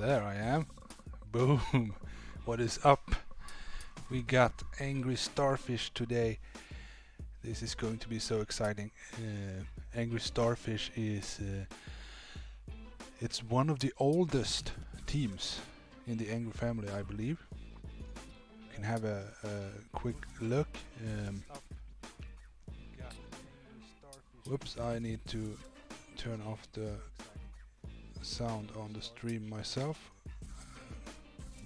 There I am. Boom. What is up? We got Angry Starfish today. This is going to be so exciting. Angry Starfish is it's one of the oldest teams in the Angry family, I believe. You can have a quick look. Whoops, I need to turn off the sound on the stream myself.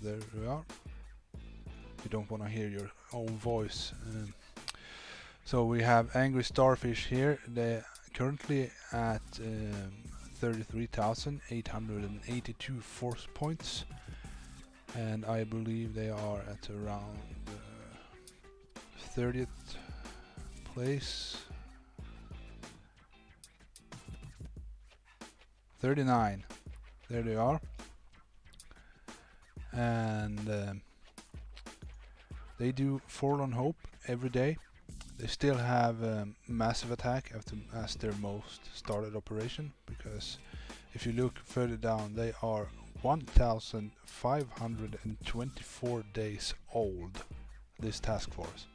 There we are. You don't want to hear your own voice. So we have Angry Starfish here. They're currently at 33,882 force points, and I believe they are at around 30th place. 39. There they are. And they do Forlorn Hope every day. They still have massive attack as their most started operation, because if you look further down, they are 1,524 days old, this task force.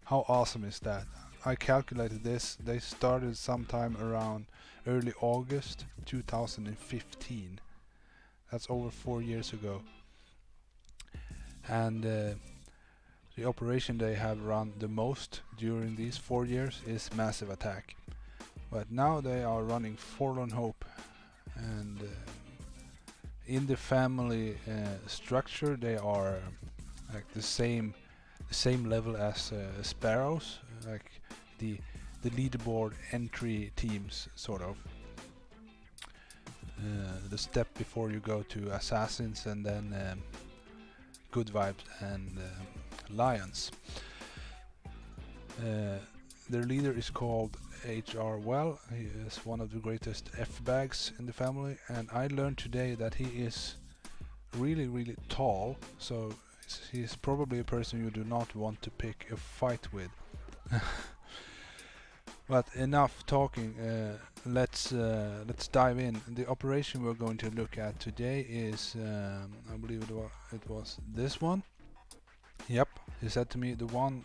How awesome is that? I calculated this. They started sometime around early August 2015. That's over 4 years ago. And the operation they have run the most during these 4 years is Massive Attack. But now they are running Forlorn Hope, and in the family structure they are like the same level as Sparrows, like the leaderboard entry teams, sort of. The step before you go to Assassins, and then Good Vibes and Lions. Their leader is called HR Well. He is one of the greatest F-bags in the family, and I learned today that he is really tall, so he's probably a person you do not want to pick a fight with. But enough talking. Let's dive in. The operation we're going to look at today is, I believe it was this one. Yep, he said to me the one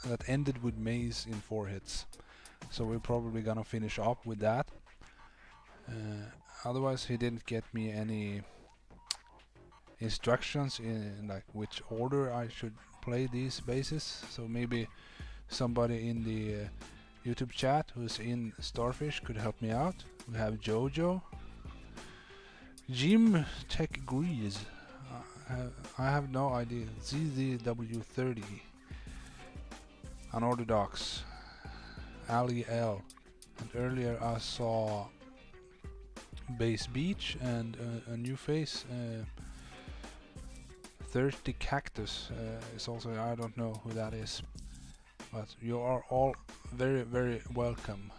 that ended with maze in 4 hits. So we're probably gonna finish up with that. Otherwise, he didn't get me any instructions in like which order I should play these bases. So maybe somebody in the YouTube chat who's in Starfish could help me out. We have Jojo, Jim Tech Grease. I have no idea. ZZW30, Unorthodox, Ali L, and earlier I saw Base Beach and a new face. Thirsty Cactus is also, I don't know who that is, but you are all very welcome.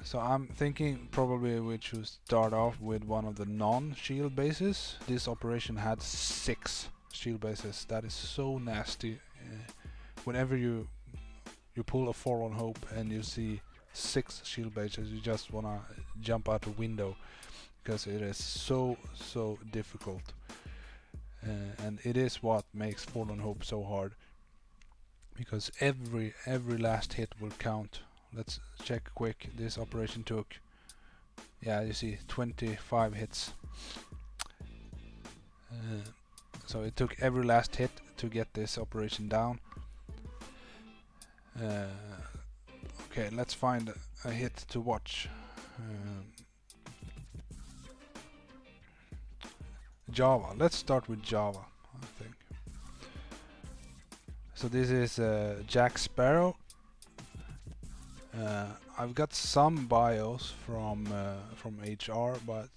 So I'm thinking probably we should start off with one of the non-shield bases. This operation had 6 shield bases. That is so nasty. Whenever you pull a Forlorn Hope and you see 6 shield bases, you just wanna jump out a window, because it is so difficult. And it is what makes Forlorn Hope so hard, because every last hit will count. Let's check quick. This operation took, yeah, you see, 25 hits. So it took every last hit to get this operation down. Okay, let's find a hit to watch. Java. Let's start with Java, I think. So this is Jack Sparrow. I've got some bios from HR, but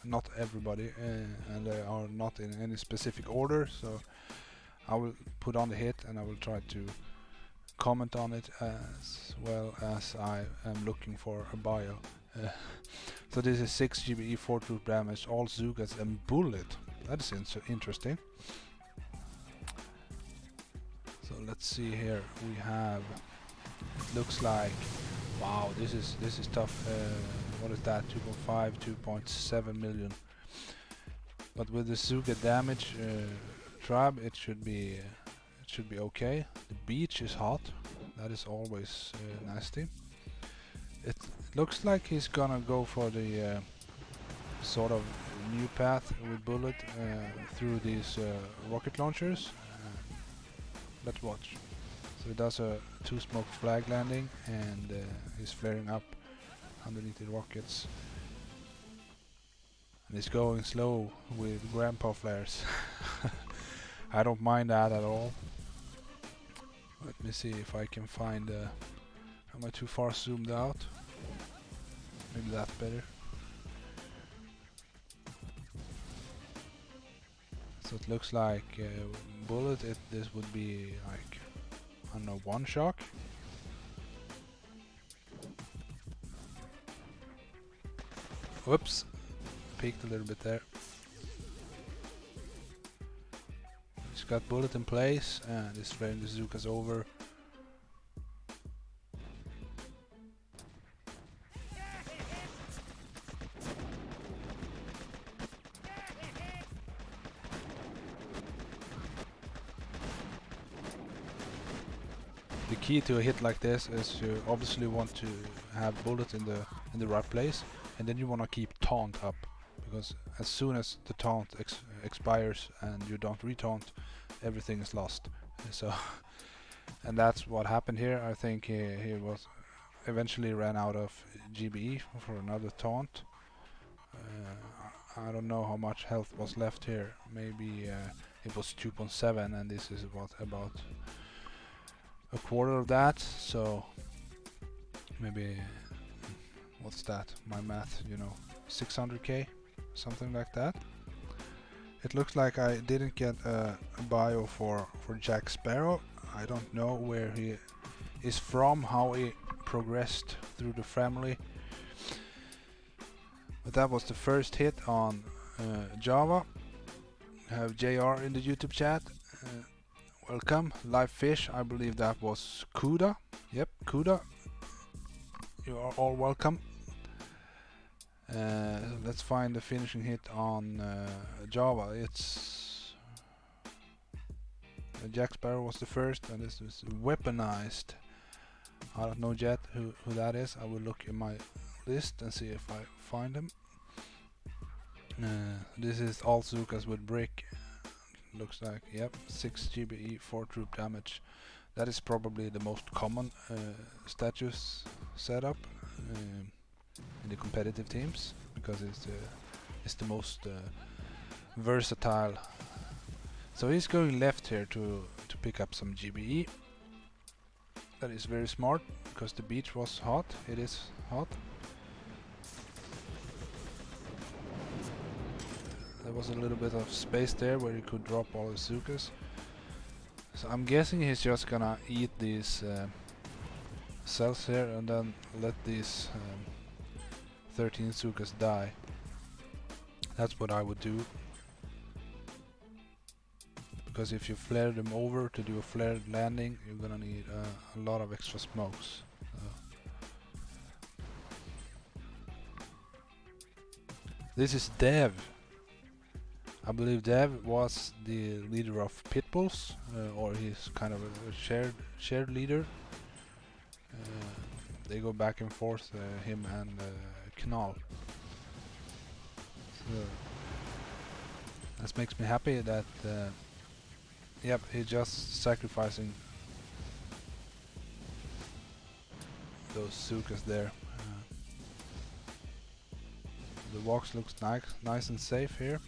not everybody, and they are not in any specific order. So I will put on the hit, and I will try to comment on it as well as I am looking for a bio. So this is 6 GBE, 4 troop damage, all Zugas and bullet. That is interesting. So let's see here. We have, it looks like, wow, this is tough. what is that? 2.5, 2.7 million. But with the Zuka damage trap, it should be okay. The beach is hot. That is always nasty. It looks like he's gonna go for the sort of new path with bullet through these rocket launchers. Let's watch. So he does a 2-smoke flag landing, and he's flaring up underneath the rockets. And he's going slow with grandpa flares. I don't mind that at all. Let me see if I can find... am I too far zoomed out? Maybe that's better. So it looks like bullet, this would be like, I don't know, 1 shock. Whoops, peeked a little bit there. He's got bullet in place and he's flaring the Zookas over. The key to a hit like this is you obviously want to have bullet in the right place, and then you want to keep taunt up, because as soon as the taunt expires and you don't retaunt, everything is lost. So, and that's what happened here. I think he was eventually ran out of GBE for another taunt. I don't know how much health was left here. Maybe it was 2.7, and this is what, about a quarter of that. So maybe, what's that? My math, you know, 600k, something like that. It looks like I didn't get a bio for Jack Sparrow. I don't know where he is from, how he progressed through the family. But that was the first hit on Java. I have JR in the YouTube chat. Welcome. Live Fish, I believe that was Kuda. Yep, Kuda. You are all welcome. Let's find the finishing hit on Java. It's Jack Sparrow was the first, and this is weaponized. I don't know yet who that is. I will look in my list and see if I find him. This is all Zookas with brick. Looks like, yep, 6 GBE, 4 troop damage. That is probably the most common status setup in the competitive teams, because it's the most versatile. So he's going left here to pick up some GBE. That is very smart, because the beach was hot. It is hot. There was a little bit of space there where he could drop all his Zookas. So I'm guessing he's just gonna eat these cells here and then let these 13 Zookas die. That's what I would do. Because if you flare them over to do a flared landing, you're gonna need a lot of extra smokes. This is Dev. I believe Dev was the leader of Pitbulls, or he's kind of a shared leader. They go back and forth, him and Knall. So that makes me happy that, yep, he's just sacrificing those Zookas there. The walks looks nice and safe here.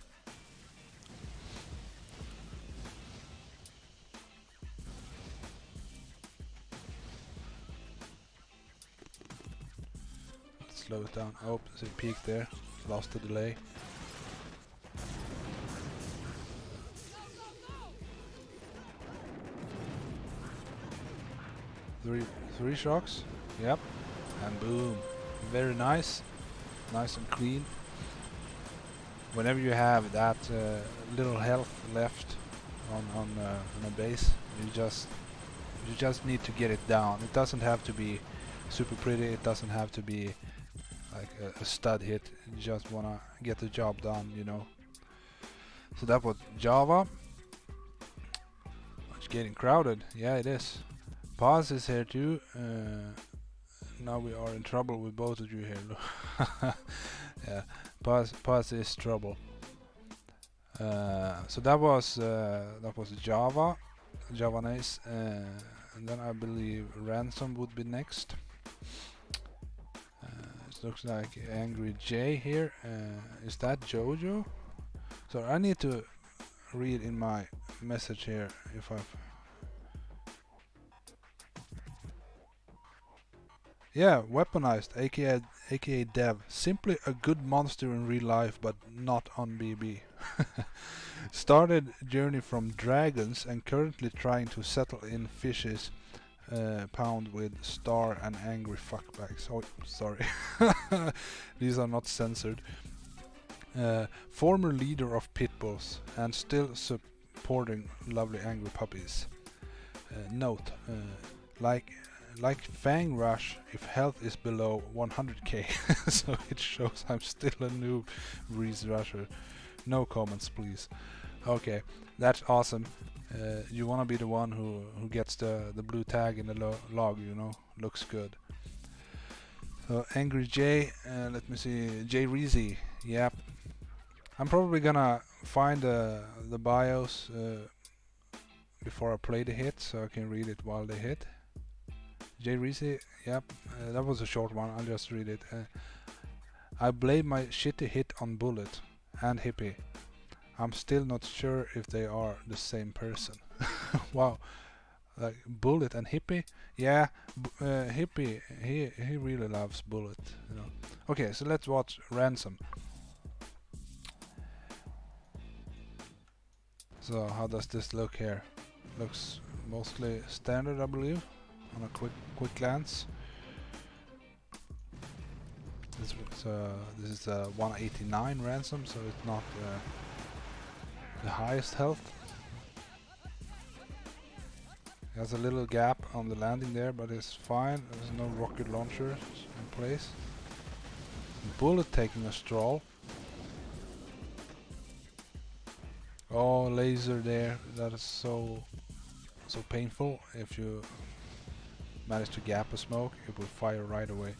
Slow it down. Oh, there's a peak there. Lost the delay. Three shocks. Yep. And boom. Very nice. Nice and clean. Whenever you have that little health left on a base, you just need to get it down. It doesn't have to be super pretty. It doesn't have to be like a stud hit. You just wanna get the job done, you know. So that was Java. It's getting crowded. Yeah, it is. Paz is here too. Now we are in trouble with both of you here. Yeah, Paz is trouble. So that was Java, Javanese, and then I believe Ransom would be next. It looks like Angry J here. Is that Jojo? So I need to read in my message here if I've... Yeah, weaponized, aka Dev. Simply a good monster in real life, but not on BB. Started journey from dragons and currently trying to settle in fishes. Pound with star and angry fuckbags. Oh, sorry. These are not censored. Former leader of pitbulls and still supporting lovely angry puppies. Note, like Fang Rush, if health is below 100k, so it shows I'm still a noob Breeze Rusher. No comments, please. Okay, that's awesome. You wanna be the one who gets the blue tag in the log, you know? Looks good. Angry J, let me see, J Reezy, yep. I'm probably gonna find the bios before I play the hit, so I can read it while they hit. J Reezy, yep, that was a short one, I'll just read it. I blame my shitty hit on Bullet and Hippie. I'm still not sure if they are the same person. Wow, like Bullet and Hippie. Yeah, Hippie, he really loves Bullet, you know. Okay, so let's watch Ransom. So how does this look here? Looks mostly standard, I believe, on a quick glance. This is 189 Ransom, so it's not the highest health. There's a little gap on the landing there, but it's fine. There's no rocket launchers in place. Bullet taking a stroll. Oh, laser there. That is so painful. If you manage to gap a smoke, it will fire right away.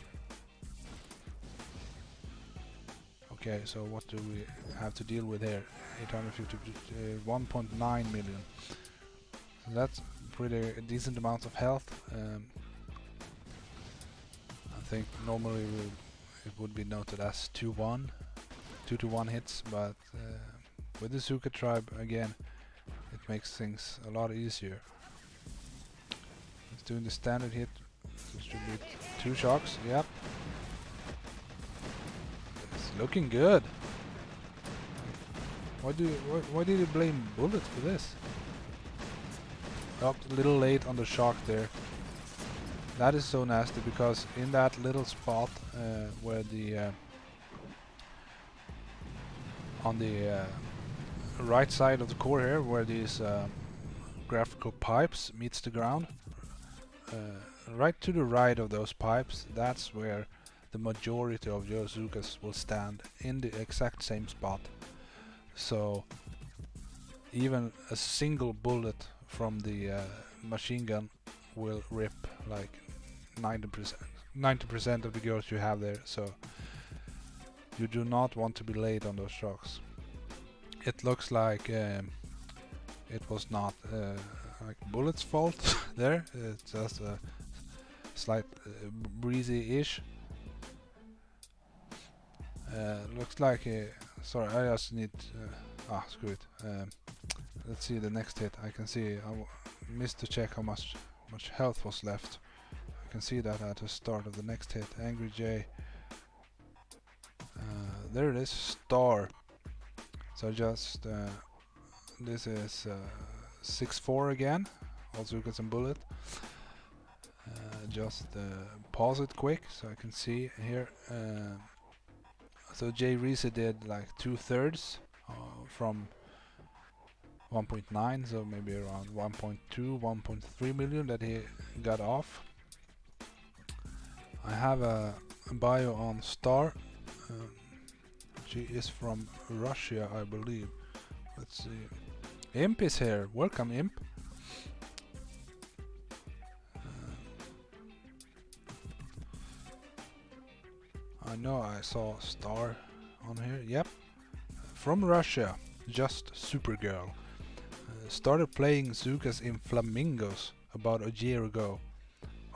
Okay, so what do we have to deal with here? 850, 1.9 million. So that's pretty decent amount of health. I think normally it would be noted as 2-1, 2-1 hits, but with the Zuka tribe again, it makes things a lot easier. It's doing the standard hit, distribute 2 shocks. Yep, it's looking good. Why did you blame Bullet for this? Oh, a little late on the shock there. That is so nasty because in that little spot where the on the right side of the core here, where these graphical pipes meets the ground, right to the right of those pipes, that's where the majority of your Zukas will stand, in the exact same spot. So even a single bullet from the machine gun will rip like 90% of the girls you have there, so you do not want to be late on those shocks. It looks like it was not like Bullet's fault there, it's just a slight breezy-ish. Looks like sorry, I just need screw it. Let's see the next hit. I can see I missed to check how much health was left. I can see that at the start of the next hit. Angry J. There it is, star. So just this is 6-4 again. Also got some bullet. Just pause it quick so I can see here. So J Reese did like 2/3 from 1.9, so maybe around 1.2, 1.3 million that he got off. I have a bio on Star. Um, she is from Russia, I believe. Let's see. Imp is here. Welcome, Imp. I know I saw Star on here. Yep. From Russia. Just Supergirl. Started playing Zukas in Flamingos about a year ago.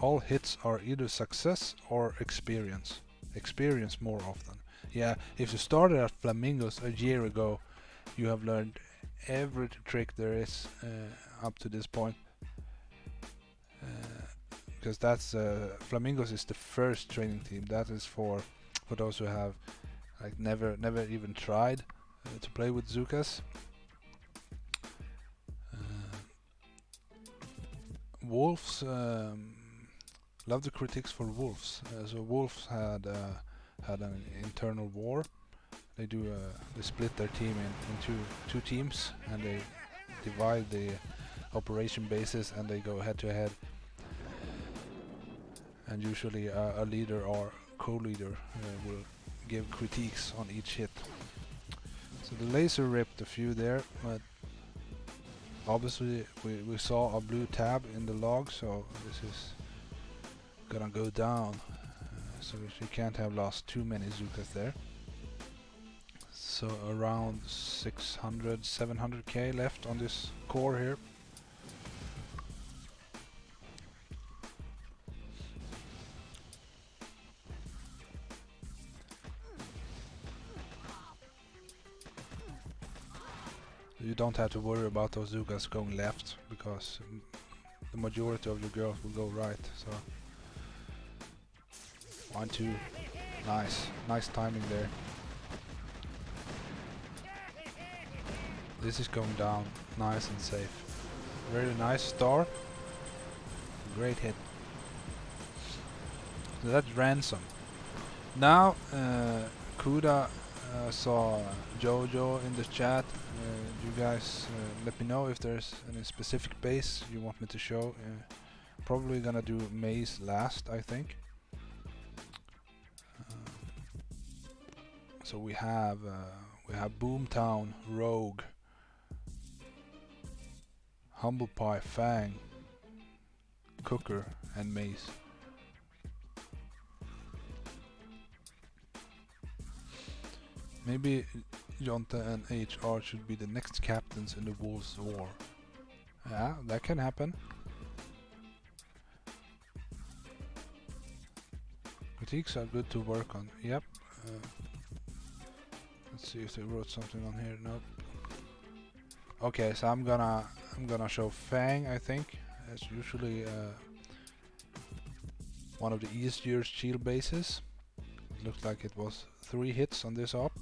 All hits are either success or experience. Experience more often. Yeah, if you started at Flamingos a year ago, you have learned every trick there is up to this point. Because that's Flamingos is the first training team. That is for those who have like never even tried to play with Zukas. Wolves, love the critics for wolves. So wolves had an internal war. They split their team into two teams, and they divide the operation bases, and they go head to head. And usually a leader or co-leader will give critiques on each hit. So the laser ripped a few there, but obviously we saw a blue tab in the log, so this is gonna go down. So she can't have lost too many Zukas there. So around 600, 700k left on this core here. You don't have to worry about those Zukas going left, because the majority of your girls will go right. So 1, 2, nice timing there. This is going down nice and safe. Very nice Star. Great hit. So that's Ransom. Now Kuda saw Jojo in the chat. You guys let me know if there's any specific base you want me to show. Probably gonna do Maze last, I think. So we have Boomtown, Rogue, Humble Pie, Fang, Cooker, and Maze. Maybe Jonta and HR should be the next captains in the Wolves' War. Yeah, that can happen. Critiques are good to work on. Yep. Let's see if they wrote something on here. Nope. Okay, so I'm gonna show Fang. I think it's usually one of the easier shield bases. It looked like it was 3 hits on this op.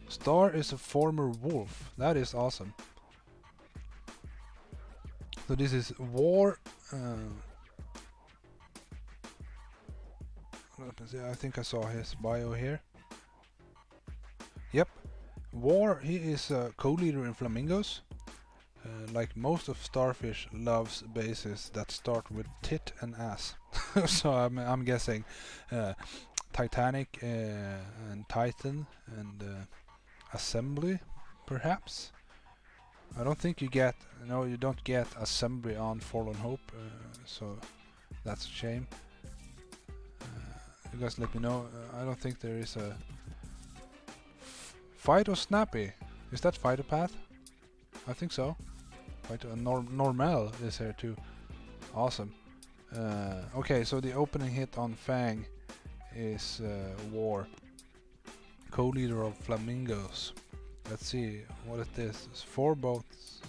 Star is a former wolf. That is awesome. So this is War. Let me see. I think I saw his bio here. Yep. War. He is a co-leader in Flamingos. Like most of Starfish loves bases that start with tit and ass. So I'm guessing Titanic and Titan and Assembly, perhaps. I don't think you get you don't get Assembly on Forlorn Hope, so that's a shame. You guys let me know. I don't think there is a Fido Snappy. Is that Fido Path? I think so. Fido Normal is here too. Awesome. Okay, so the opening hit on Fang is War, co-leader of Flamingos. Let's see what it is. It's 4 boats.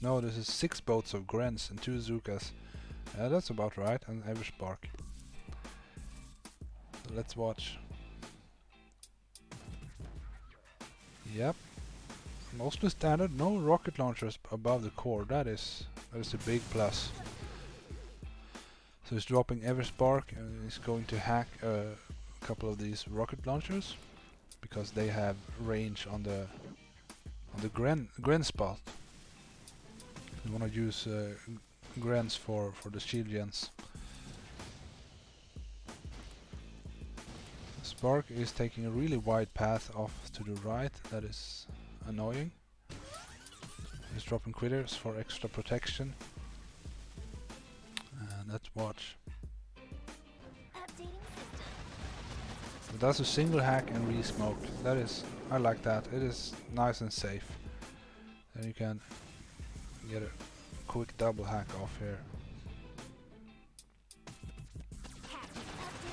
No, this is 6 boats of Grens and 2 Zukas. That's about right. And Everspark. So let's watch. Yep. Mostly standard. No rocket launchers above the core. That is a big plus. So he's dropping Everspark and he's going to hack a couple of these rocket launchers because they have range on the Gren spot. You want to use Grens for the shield gens. Spark is taking a really wide path off to the right. That is annoying. He's dropping critters for extra protection. And let's watch. It does a single hack and re-smoke. That is, I like that. It is nice and safe. Then you can get a quick double hack off here.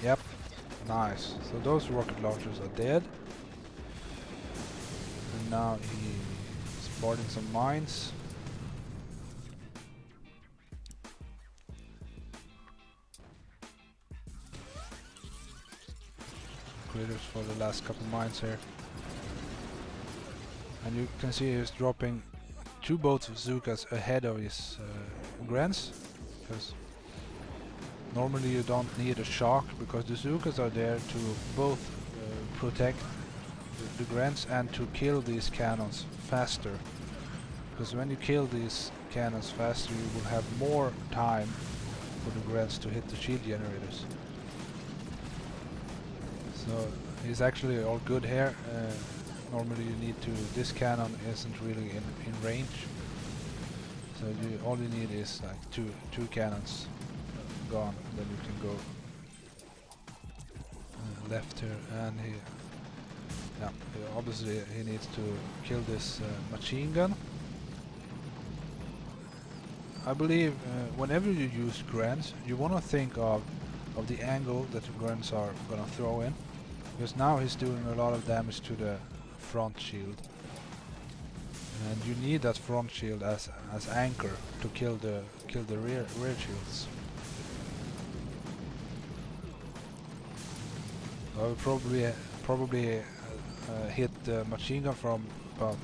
Yep, nice. So those rocket launchers are dead. And now he's boarding some mines. Critters for the last couple mines here. And you can see he's dropping 2 boats of Zukas ahead of his Grants. Because normally you don't need a shock, because the Zukas are there to both protect the Grants and to kill these cannons faster. Because when you kill these cannons faster, you will have more time for the Grants to hit the shield generators. So he's actually all good here. Normally you need to, this cannon isn't really in range. So all you need is like two cannons gone, then you can go left here. And obviously he needs to kill this machine gun. I believe whenever you use grants, you want to think of the angle that the grants are gonna throw in, because now he's doing a lot of damage to the front shield, and you need that front shield as anchor to kill the rear shields. I will probably hit the machine gun from about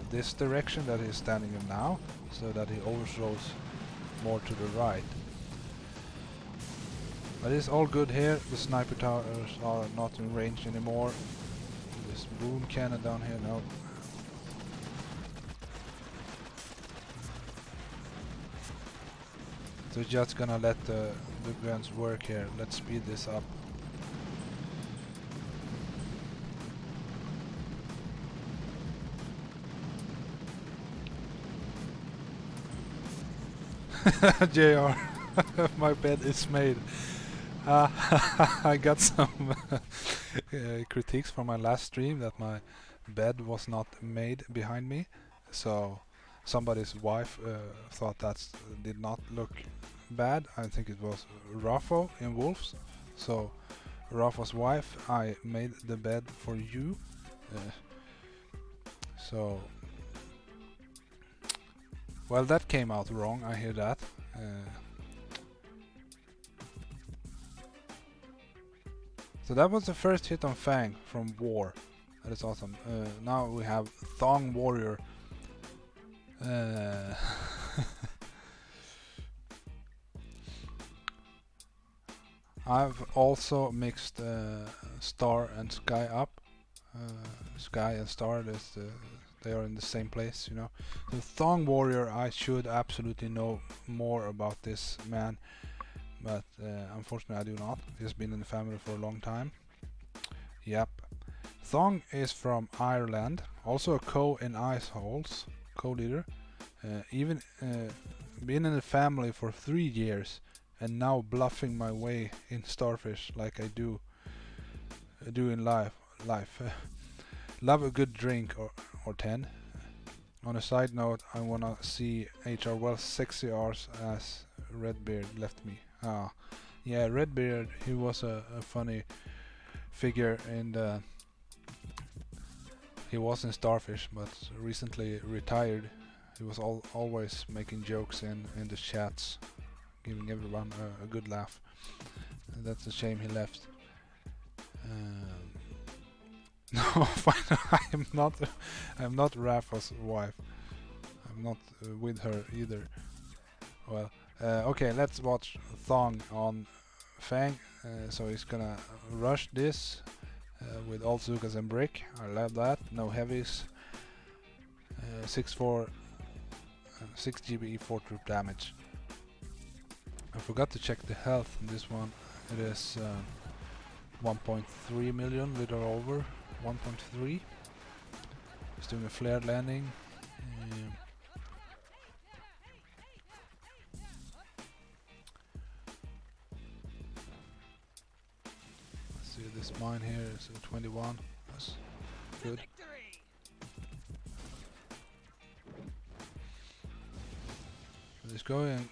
this direction that he's standing in now, so that he overthrows more to the right. But it's all good here. The sniper towers are not in range anymore. This boom cannon down here, no. So just gonna let the guns work here. Let's speed this up. JR, my bed is made. I got some critiques from my last stream that my bed was not made behind me. So somebody's wife thought that did not look bad. I think it was Raffo in Wolves. So Raffo's wife, I made the bed for you. So well, that came out wrong, I hear that. So that was the first hit on Fang from War. That is awesome. Now we have Thong Warrior. I've also mixed Star and Sky up. Sky and Star, they are in the same place, you know. The Thong Warrior, I should absolutely know more about this man, but unfortunately I do not. He's been in the family for a long time. Yep. Thong is from Ireland, also a in Ice Holes, co-leader. Even been in the family for 3 years, and now bluffing my way in Starfish like I do in life. Love a good drink or 10. On a side note, I wanna see HR Wells' sexy arse as Redbeard left me. Yeah, Redbeard, he was a funny figure in the... He was in Starfish, but recently retired. He was always making jokes in the chats, giving everyone a good laugh. And that's a shame he left. No, fine. I'm not Rafa's wife. I'm not with her either. Well, okay, let's watch Thong on Fang. So he's gonna rush this with all Zukas and Brick. I love that. No heavies. 6 GBE 4 troop damage. I forgot to check the health in this one. It is 1.3 million, little over 1.3. He's doing a flared landing. Let's see, this mine here is 21. That's good. He's going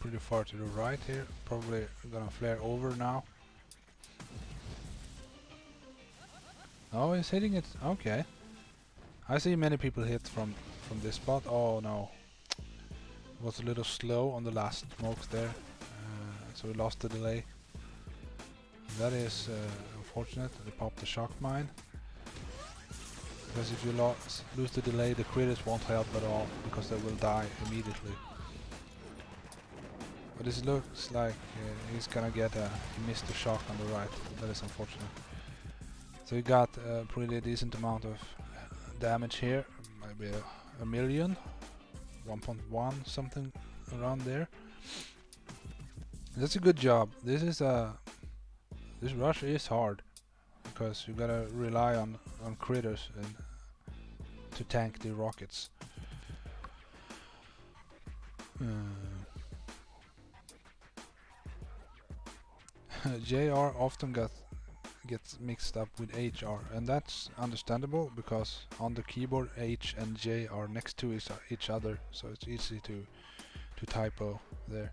pretty far to the right here. Probably gonna flare over now. Oh, he's hitting it. Okay. I see many people hit from this spot. Oh no. It was a little slow on the last smokes there. So we lost the delay. That is unfortunate. They popped the shock mine. Because if you lose the delay, the critters won't help at all, because they will die immediately. But this looks like he's gonna get he missed the shock on the right. That is unfortunate. So he got a pretty decent amount of damage here. Maybe a million, 1.1 something around there. That's a good job. This rush is hard, because you gotta rely on critters and to tank the rockets. JR often gets mixed up with HR, and that's understandable, because on the keyboard H and J are next to each other, so it's easy to typo there.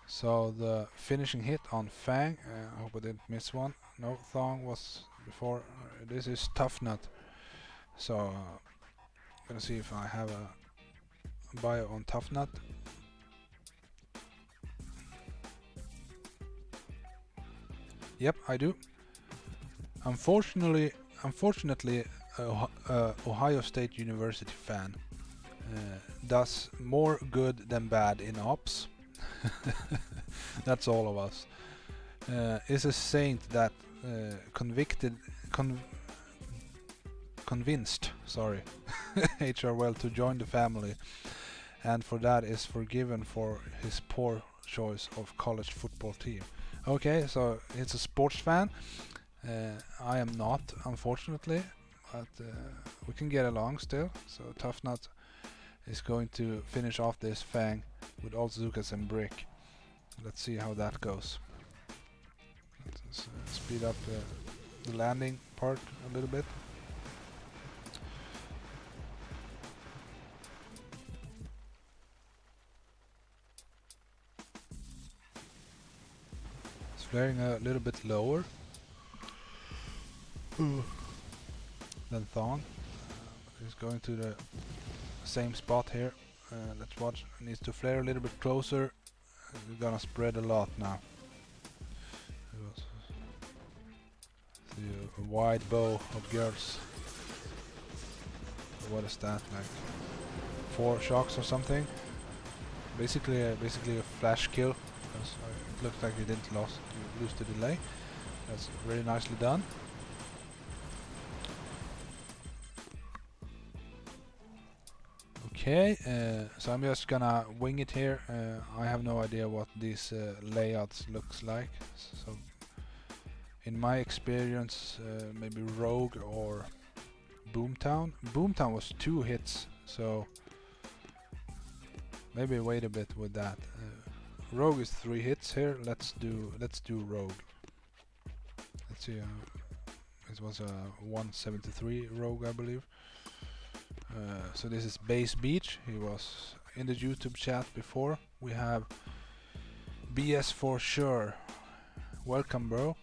So the finishing hit on Fang, I hope I didn't miss one. No, Thong was before. This is Tough Nut. So gonna see if I have a bio on Tough Nut. Yep, I do. Unfortunately, Ohio State University fan does more good than bad in ops. That's all of us. Is a saint that convinced HR Well to join the family, and for that is forgiven for his poor choice of college football team. Okay, so he's a sports fan. I am not, unfortunately, but we can get along still. So Tough Nut is going to finish off this Fang with Ozukas and Brick. Let's see how that goes. Let's speed up the landing part a little bit. It's flaring a little bit lower than Thong. He's going to the same spot here. Let's watch. Needs to flare a little bit closer. We're gonna spread a lot now. See a wide bow of girls. What is that, like 4 shocks or something? Basically a flash kill. It looks like he didn't lose the delay. That's very nicely done. Okay, so I'm just gonna wing it here. I have no idea what these layouts looks like. So, in my experience, maybe Rogue or Boomtown. Boomtown was 2 hits, so maybe wait a bit with that. Rogue is 3 hits here. Let's do Rogue. Let's see. It was a 173 Rogue, I believe. So this is Base Beach. He was in the YouTube chat before. We have BS for sure. Welcome, bro.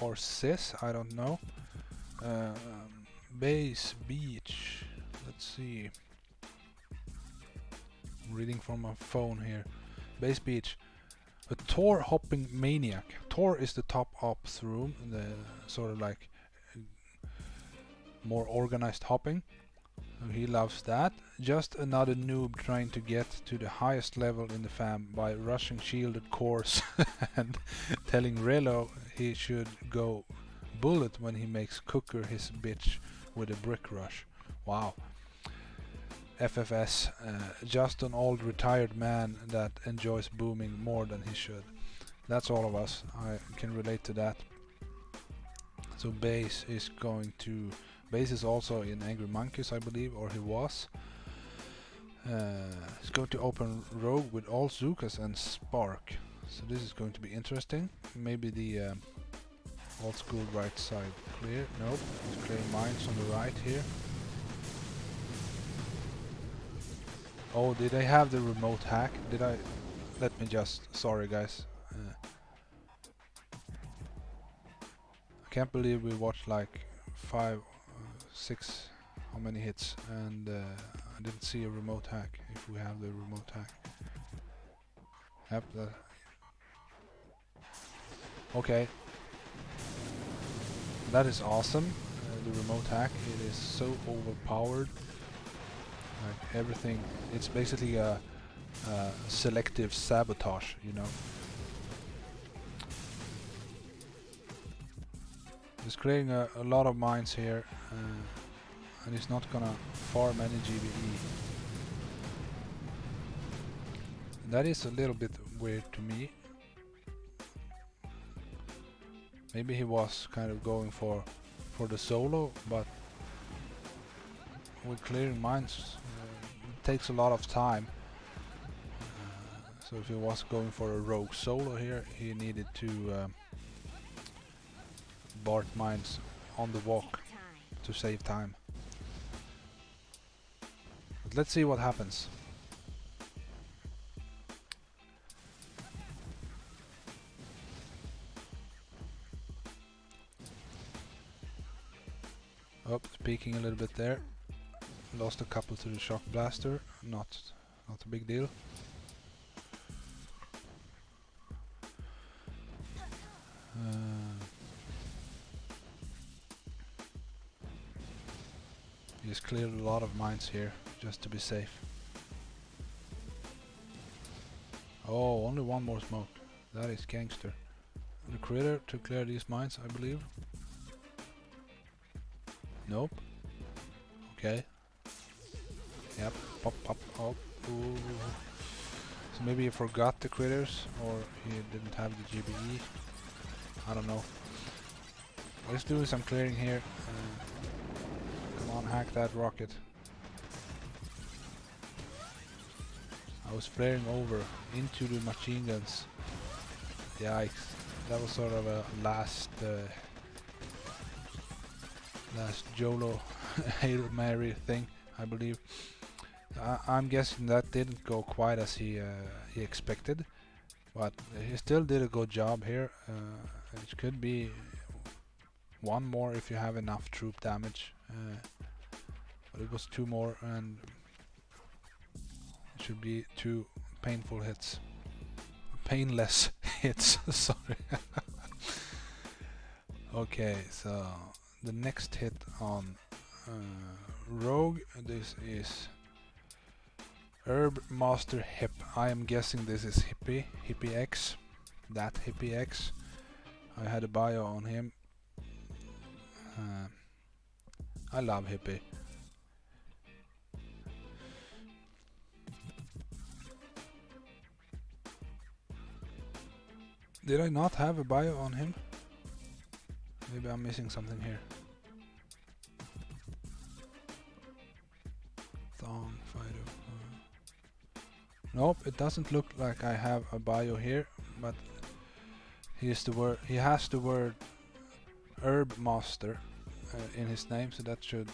Or sis, I don't know. Base Beach. Let's see. I'm reading from my phone here. Base Beach. A Tor hopping maniac. Tor is the top ops room, the sort of like more organized hopping. He loves that. Just another noob trying to get to the highest level in the fam by rushing shielded cores and telling Relo he should go bullet when he makes Cooker his bitch with a brick rush. Wow. FFS, just an old retired man that enjoys booming more than he should. That's all of us. I can relate to that. So Base is going to... Base is also in Angry Monkeys, I believe, or he was. He's going to open Rogue with all Zukas and Spark. So this is going to be interesting. Maybe the old school right side clear. Nope, he's clearing mines on the right here. Oh, did I have the remote hack? Did I? Let me just... Sorry guys. I can't believe we watched like 5, 6, how many hits, and I didn't see a remote hack. If we have the remote hack. Yep. Okay. That is awesome. The remote hack. It is so overpowered. Like everything. It's basically a selective sabotage, you know. He's creating a lot of mines here, and he's not gonna farm any GBE. That is a little bit weird to me. Maybe he was kind of going for the solo, but with clearing mines it takes a lot of time. So if he was going for a rogue solo here, he needed to BART mines on the walk to save time. But let's see what happens. Oh, peeking a little bit there. Lost a couple to the shock blaster. Not a big deal. He's cleared a lot of mines here just to be safe. Oh, only one more smoke. That is gangster. The critter to clear these mines, I believe. Nope. Okay. Yep. Pop, pop, oh. Ooh. So maybe he forgot the critters, or he didn't have the GBE. I don't know. Let's do some clearing here. Come on, hack that rocket. I was flaring over into the machine guns. Yikes. That was sort of a last YOLO Hail Mary thing, I believe. I'm guessing that didn't go quite as he expected, but he still did a good job here. It could be one more if you have enough troop damage, but it was 2 more, and it should be 2 painful hits. Painless hits, sorry. Okay, so the next hit on Rogue, this is Herb Master Hip. I am guessing this is Hippie X. That Hippie X. I had a bio on him. I love Hippie. Did I not have a bio on him? Maybe I'm missing something here. Thong Fido. Nope, it doesn't look like I have a bio here, but he has the word Herb Master in his name, so that should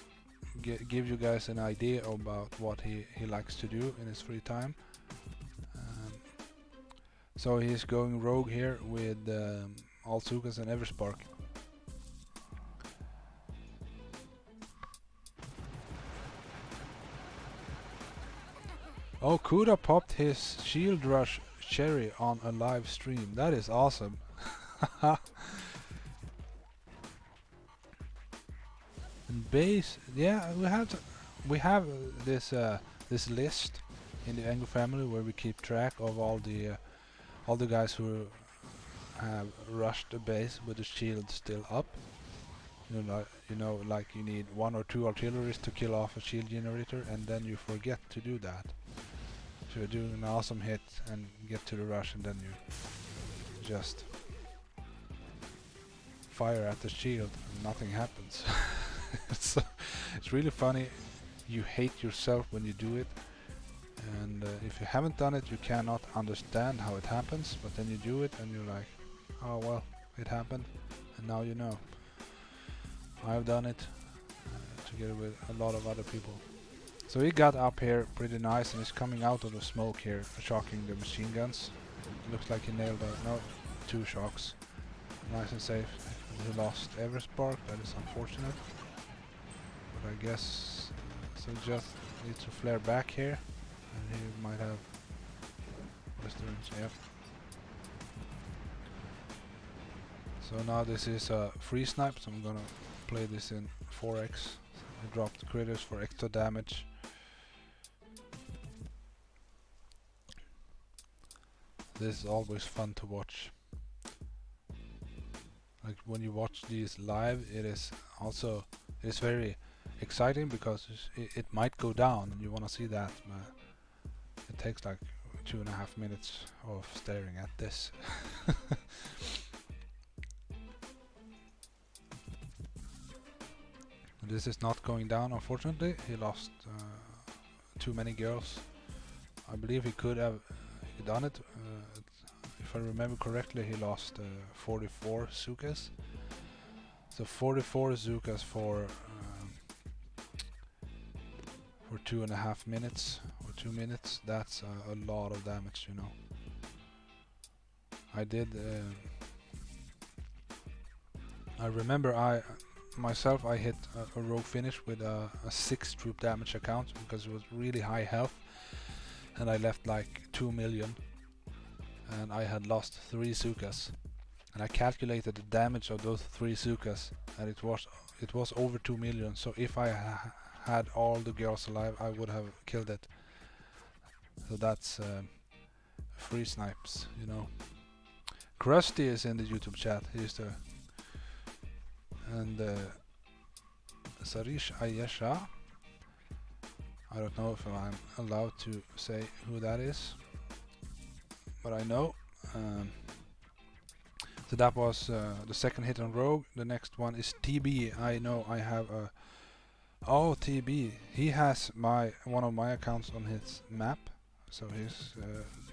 give you guys an idea about what he likes to do in his free time. So he's going rogue here with all Zukas and Everspark. Oh, Kuda popped his Shield Rush Cherry on a live stream. That is awesome. And base, yeah, we have this this list in the Angry family where we keep track of all the guys who have rushed the base with the shield still up. Like you need 1 or 2 artilleries to kill off a shield generator, and then you forget to do that. So you're doing an awesome hit and get to the rush, and then you just fire at the shield and nothing happens. It's really funny. You hate yourself when you do it, and if you haven't done it, you cannot understand how it happens, but then you do it and you're like, oh well, it happened, and now you know. I've done it together with a lot of other people. So he got up here pretty nice and is coming out of the smoke here, shocking the machine guns. Looks like he nailed 2 shocks. Nice and safe. He lost every spark, that is unfortunate. But I guess so just needs to flare back here, and he might have restaurants. Yep. So now this is a free snipe, so I'm gonna play this in 4x. I dropped critters for extra damage. This is always fun to watch. Like when you watch these live, it's very exciting because it might go down and you want to see that, but it takes like 2.5 minutes of staring at this. This is not going down, unfortunately. He lost too many girls. I believe he could have done it. If I remember correctly, he lost 44 Zukas. So 44 Zukas for 2.5 minutes or 2 minutes. That's a lot of damage, you know. I remember I hit a rogue finish with a 6 troop damage account because it was really high health, and I left like 2 million, and I had lost 3 Zukas, and I calculated the damage of those 3 Zukas, and it was over 2 million. So if I had all the girls alive, I would have killed it. So that's free snipes, you know. Krusty is in the YouTube chat. He's the and Sarish Ayesha. I don't know if I'm allowed to say who that is, but I know. So that was the second hit on Rogue. The next one is TB. I know I have a... Oh, TB. He has one of my accounts on his map, so he's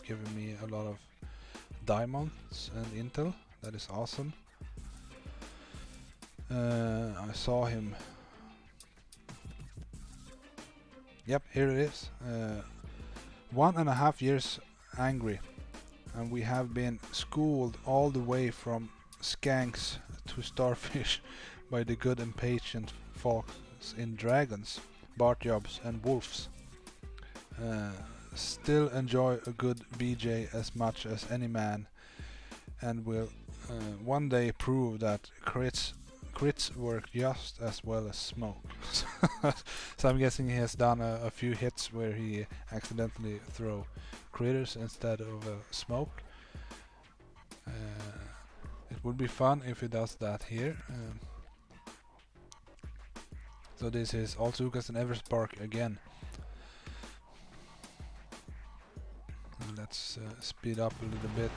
giving me a lot of diamonds and intel. That is awesome. I saw him. Yep, here it is. 1.5 years angry, and we have been schooled all the way from skanks to starfish by the good and patient folks in dragons, bartyobs and wolves. Still enjoy a good BJ as much as any man, and will one day prove that crits work just as well as smoke. So I'm guessing he has done a few hits where he accidentally throw critters instead of smoke. It would be fun if he does that here. So this is all Zukas and Ever Spark again. And let's speed up a little bit,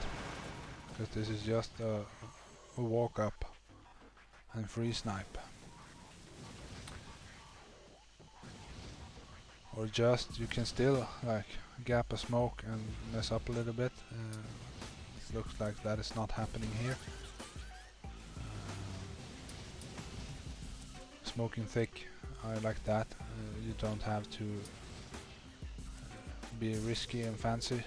because this is just a walk up and free snipe. Or just, you can still like gap a smoke and mess up a little bit. It looks like that is not happening here. Smoking thick, I like that. You don't have to be risky and fancy.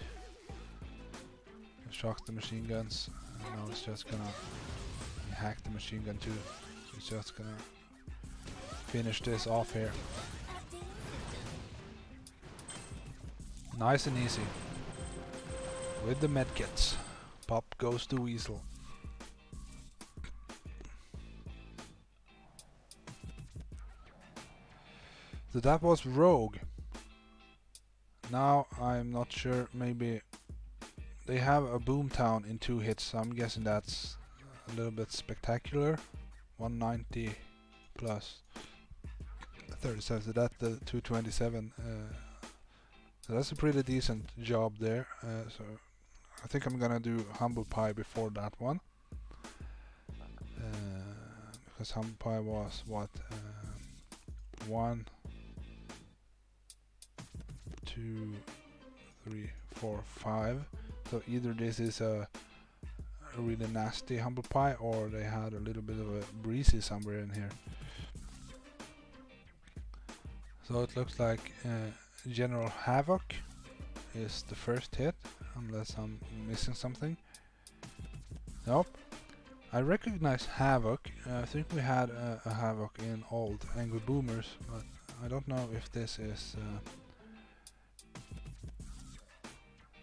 Shock the machine guns. Now it's just gonna hack the machine gun too. It's just gonna finish this off here. Nice and easy. With the medkits. Pop goes the weasel. So that was Rogue. Now I'm not sure, maybe they have a Boomtown in 2 hits, so I'm guessing that's a little bit spectacular. 190 plus 37, so that's the 227. So that's a pretty decent job there. So I think I'm gonna do humble pie before that one, because humble pie was what, 1, 2, 3, 4, 5. So either this is a really nasty humble pie, or they had a little bit of a breezy somewhere in here. So it looks like General Havoc is the first hit, unless I'm missing something. Nope. I recognize Havoc. I think we had a Havoc in old Angry Boomers, but I don't know if this is...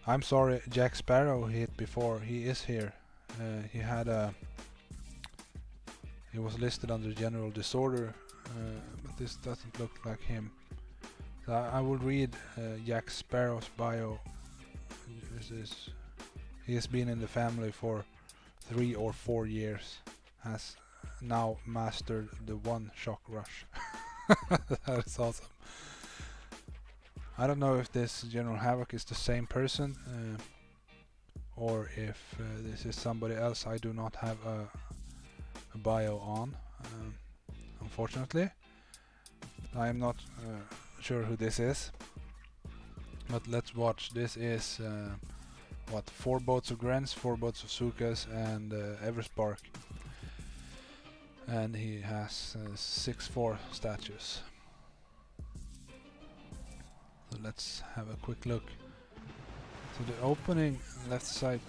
I'm sorry, Jack Sparrow hit before. He is here. He had a... He was listed under General Disorder, but this doesn't look like him. So I will read Jack Sparrow's bio. He has been in the family for 3 or 4 years. Has now mastered the 1 shock rush. That is awesome. I don't know if this General Havoc is the same person, or if this is somebody else. I do not have a bio on, unfortunately. I am not sure who this is, but let's watch. This is what, 4 boats of Grens, 4 boats of Sukas, and Everspark, and he has 6-4 statues. So let's have a quick look. So the opening left side,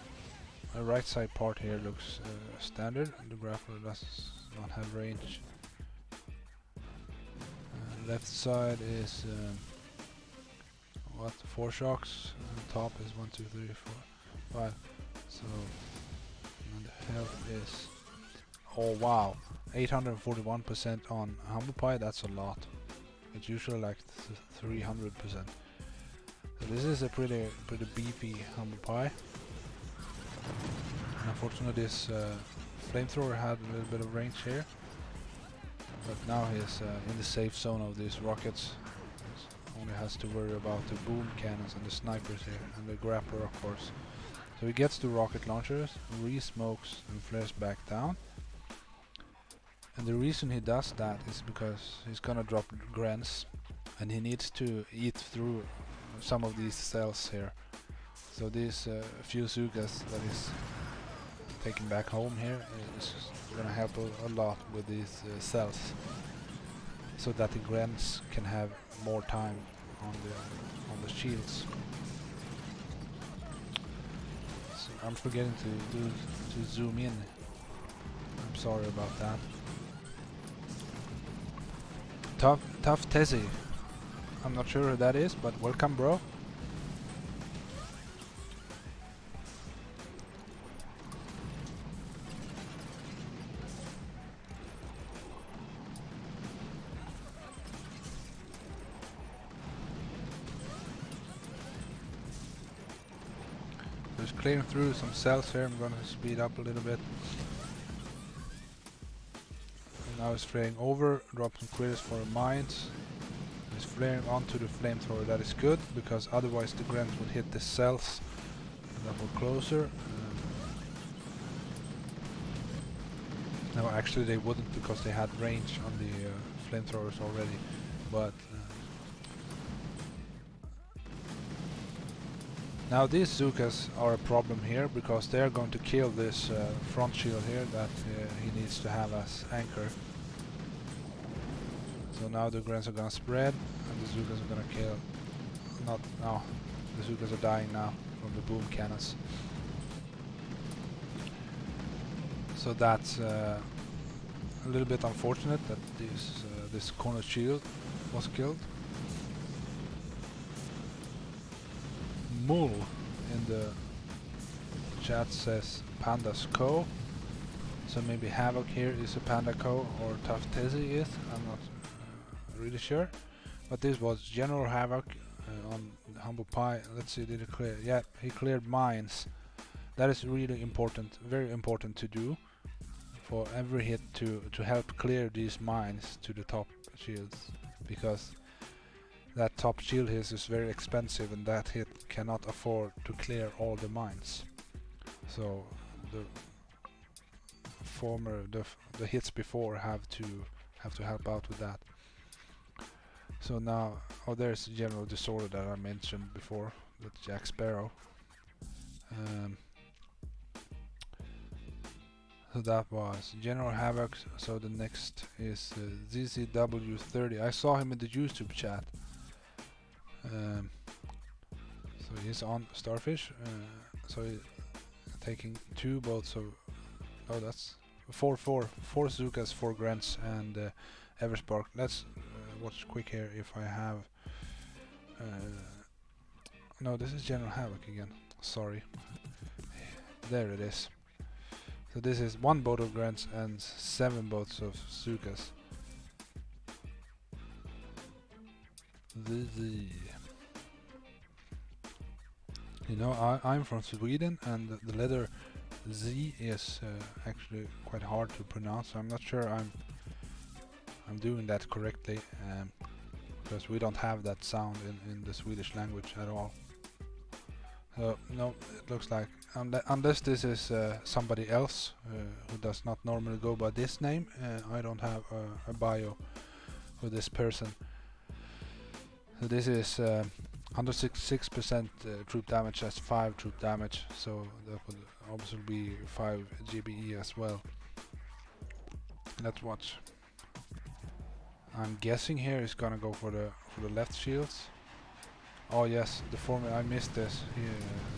right side part here looks standard. The grappler does not have range. Left side is what, 4 shocks. The top is 1, 2, 3, 4, 5. So, and the health is, oh wow, 841% on humble pie. That's a lot. It's usually like 300%. So this is a pretty beefy humble pie. And unfortunately, this flamethrower had a little bit of range here, but now he's in the safe zone of these rockets. He only has to worry about the boom cannons and the snipers here, and the grappler, of course. So he gets the rocket launchers, re-smokes, and flares back down. And the reason he does that is because he's gonna drop Grens, and he needs to eat through some of these cells here. So these few Sukas that is taken back home here is gonna help a lot with these cells, so that the Grens can have more time on the shields. So I'm forgetting to zoom in. I'm sorry about that. Tough Tezzy. I'm not sure who that is, but welcome, bro. Just clearing through some cells here. I'm going to speed up a little bit. And now it's flaring over, drop some critters for mines. It's flaring onto the flamethrower. That is good, because otherwise the Grens would hit the cells that were closer. No, actually they wouldn't, because they had range on the flamethrowers already. But now these Zukas are a problem here, because they're going to kill this front shield here that he needs to have as anchor. So now the Grens are gonna spread, and the Zukas are gonna kill. Not now. The Zukas are dying now from the boom cannons. So that's a little bit unfortunate that this corner shield was killed. Mul in the chat says Panda's Co. So maybe Havoc here is a Panda Co, or Tough Tezzy is. I'm not really sure. But this was General Havoc on Humble Pie. Let's see, did he clear? Yeah, he cleared mines. That is really important, very important to do for every hit to help clear these mines to the top shields, because that top shield hit is very expensive and that hit cannot afford to clear all the mines. So the the hits before have to help out with that. So now, there's General Disorder that I mentioned before, with Jack Sparrow. So that was General Havoc. So the next is ZZW30. I saw him in the YouTube chat. So he's on Starfish. So he's taking 2 boats of... Oh, that's 4 Zukas, 4 Grants, and Everspark. Let's watch quick here if I have... no, this is General Havoc again. Sorry. There it is. So this is 1 boat of Grants and 7 boats of Zukas. You know, I'm from Sweden, and the letter Z is actually quite hard to pronounce. I'm not sure I'm doing that correctly, because we don't have that sound in the Swedish language at all. So no, it looks like unless this is somebody else who does not normally go by this name, I don't have a bio for this person. So this is 166% troop damage, as 5 troop damage, so that would obviously be 5 GBE as well. Let's watch. I'm guessing here is gonna go for the left shields. Oh yes, the formula, I missed this.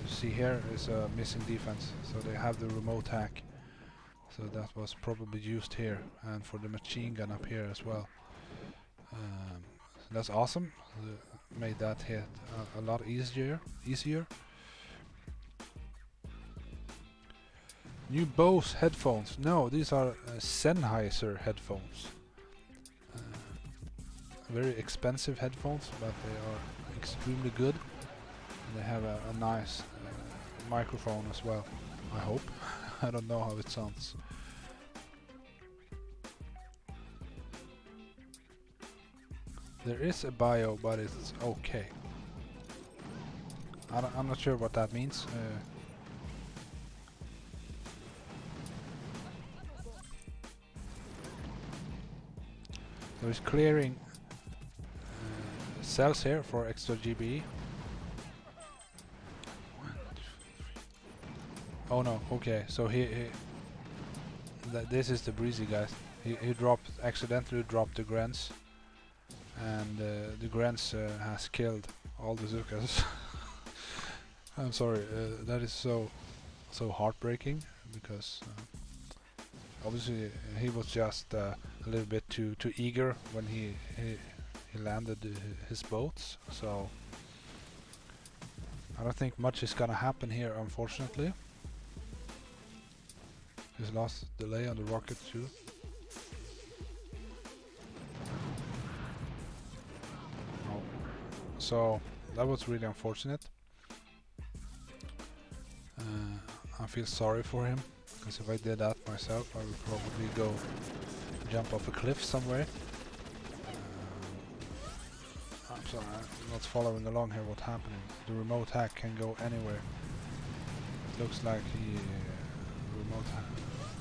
See here is a missing defense, so they have the remote hack. So that was probably used here, and for the machine gun up here as well. That's awesome. Made that hit a lot easier. New Bose headphones. No, these are Sennheiser headphones. Very expensive headphones, but they are extremely good. And they have a nice microphone as well, I hope. I don't know how it sounds. There is a bio, but it's okay. I'm not sure what that means. There's clearing cells here for extra GBE. Oh no, okay, so this is the breezy guys. He accidentally dropped the Grants, and the Grants has killed all the Zukas. I'm sorry, that is so heartbreaking, because obviously he was just a little bit too eager when he landed his boats, so I don't think much is gonna happen here, unfortunately. He's lost delay on the rocket too. Oh. So that was really unfortunate. I feel sorry for him, because if I did that myself, I would probably go jump off a cliff somewhere. I'm sorry, I'm not following along here what's happening. The remote hack can go anywhere. It looks like he remote hack.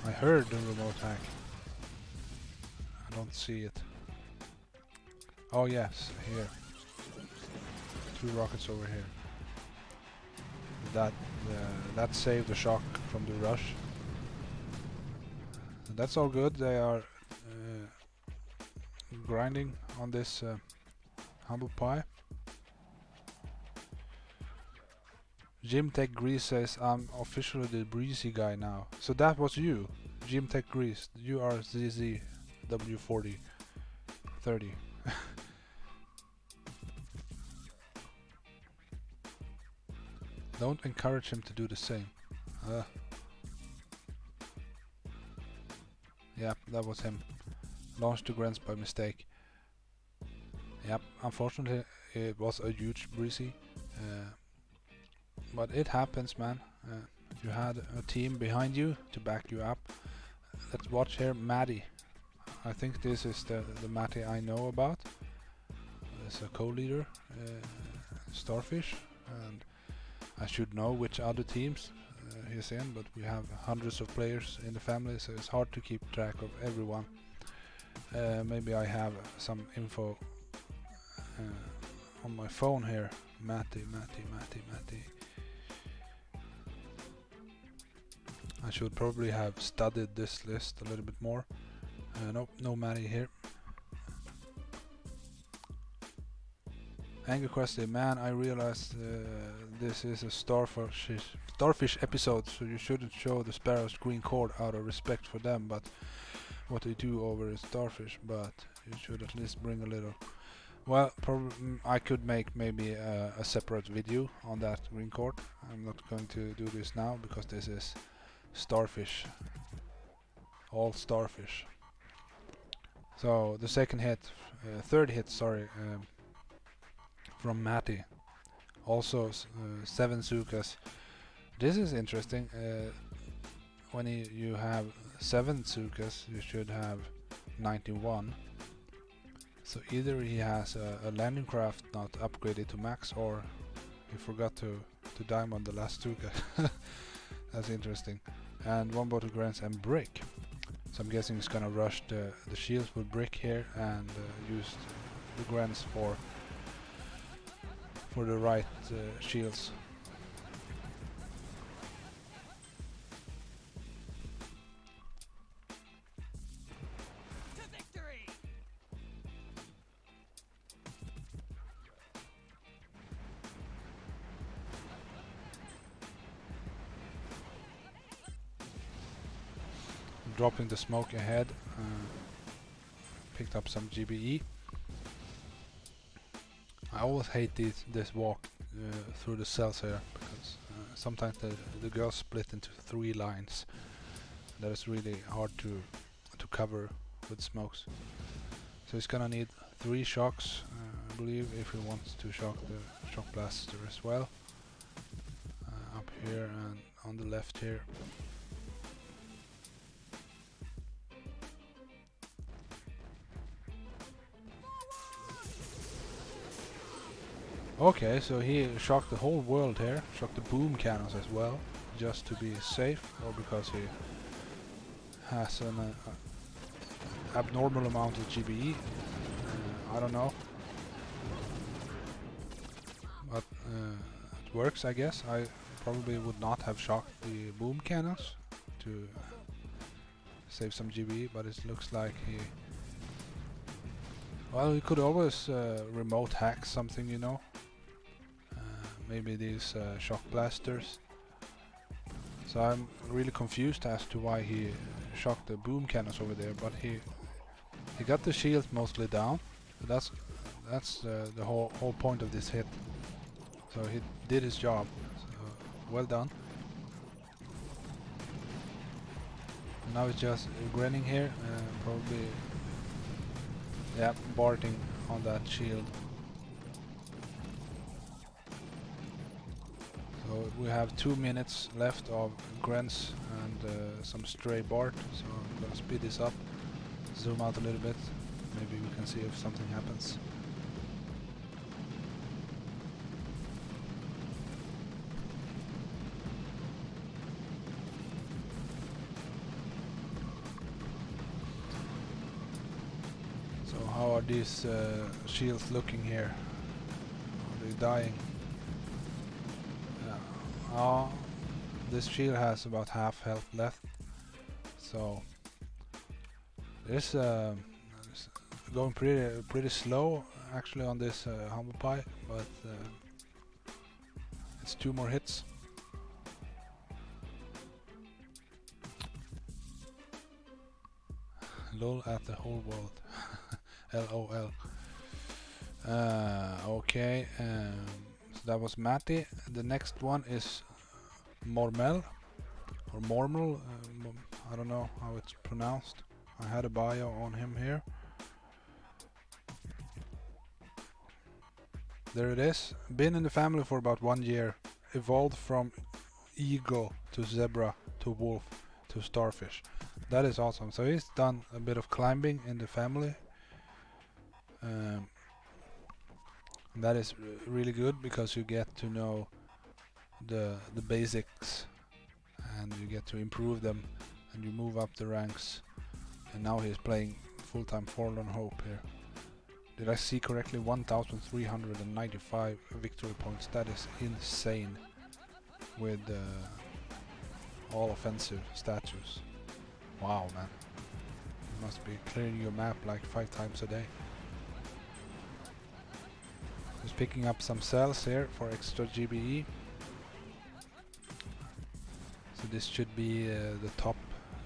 I heard the remote hack. I don't see it. Oh yes, here. 2 rockets over here. That saved the shock from the rush. That's all good. They are grinding on this humble pie. Jim Tech Grease says, I'm officially the breezy guy now. So that was you, Jim Tech Grease. You are ZZW40 30. Don't encourage him to do the same. Yeah, that was him. Launched the Grants by mistake. Yep, unfortunately it was a huge breezy. But it happens, man. You had a team behind you to back you up. let's watch here. Maddie. I think this is the Maddie I know about. It's a co-leader, Starfish, and I should know which other teams he's in, but we have hundreds of players in the family, so it's hard to keep track of everyone. Maybe I have some info on my phone here. Matty. I should probably have studied this list a little bit more. Nope, no Matty here. Angry Question, man, I realized this is a starfish episode, so you shouldn't show the sparrows green cord out of respect for them, but what they do over is starfish, but you should at least bring a little. Well, I could make maybe a separate video on that green cord. I'm not going to do this now because this is starfish, all starfish. So the third hit, sorry, from Matty. Also 7 Zukas. This is interesting. When you have 7 Zukas, you should have 91. So either he has a landing craft not upgraded to max, or he forgot to diamond the last Zuka. That's interesting. And 1 bottle grants and brick. So I'm guessing he's gonna rush the shields with brick here and use the grants for the right shields. To victory! Dropping the smoke ahead. Picked up some GBE. I always hate this walk through the cells here, because sometimes the girls split into 3 lines. That is really hard to cover with smokes. So he's gonna need 3 shocks, I believe, if he wants to shock the shock blaster as well. Up here and on the left here. Okay, so he shocked the whole world here, shocked the boom cannons as well, just to be safe, or because he has an abnormal amount of GBE. I don't know, but it works, I guess. I probably would not have shocked the boom cannons to save some GBE, but it looks like he... Well, he could always remote hack something, you know. Maybe these shock blasters. So I'm really confused as to why he shocked the boom cannons over there, but he got the shield mostly down. So that's the whole point of this hit. So he did his job. So well done. Now it's just grinning here, probably, yeah, barting on that shield. So we have 2 minutes left of grants and some stray Bart, so I'm gonna speed this up, zoom out a little bit, maybe we can see if something happens. So how are these shields looking here? Are they dying? This shield has about half health left, so this going pretty slow actually on this humble pie, but it's 2 more hits. Lol at the whole world. LOL. Okay, so that was Matty. The next one is Mormel or Mormel. I don't know how it's pronounced. I had a bio on him here. There it is. Been in the family for about 1 year. Evolved from eagle to zebra to wolf to starfish. That is awesome. So he's done a bit of climbing in the family. Um, and that is really good because you get to know the basics and you get to improve them and you move up the ranks. And now he's playing full-time Forlorn Hope here. Did I see correctly? 1,395 victory points. That is insane with all offensive statues. Wow, man. You must be clearing your map like 5 times a day. Just picking up some cells here for extra GBE. So this should be the top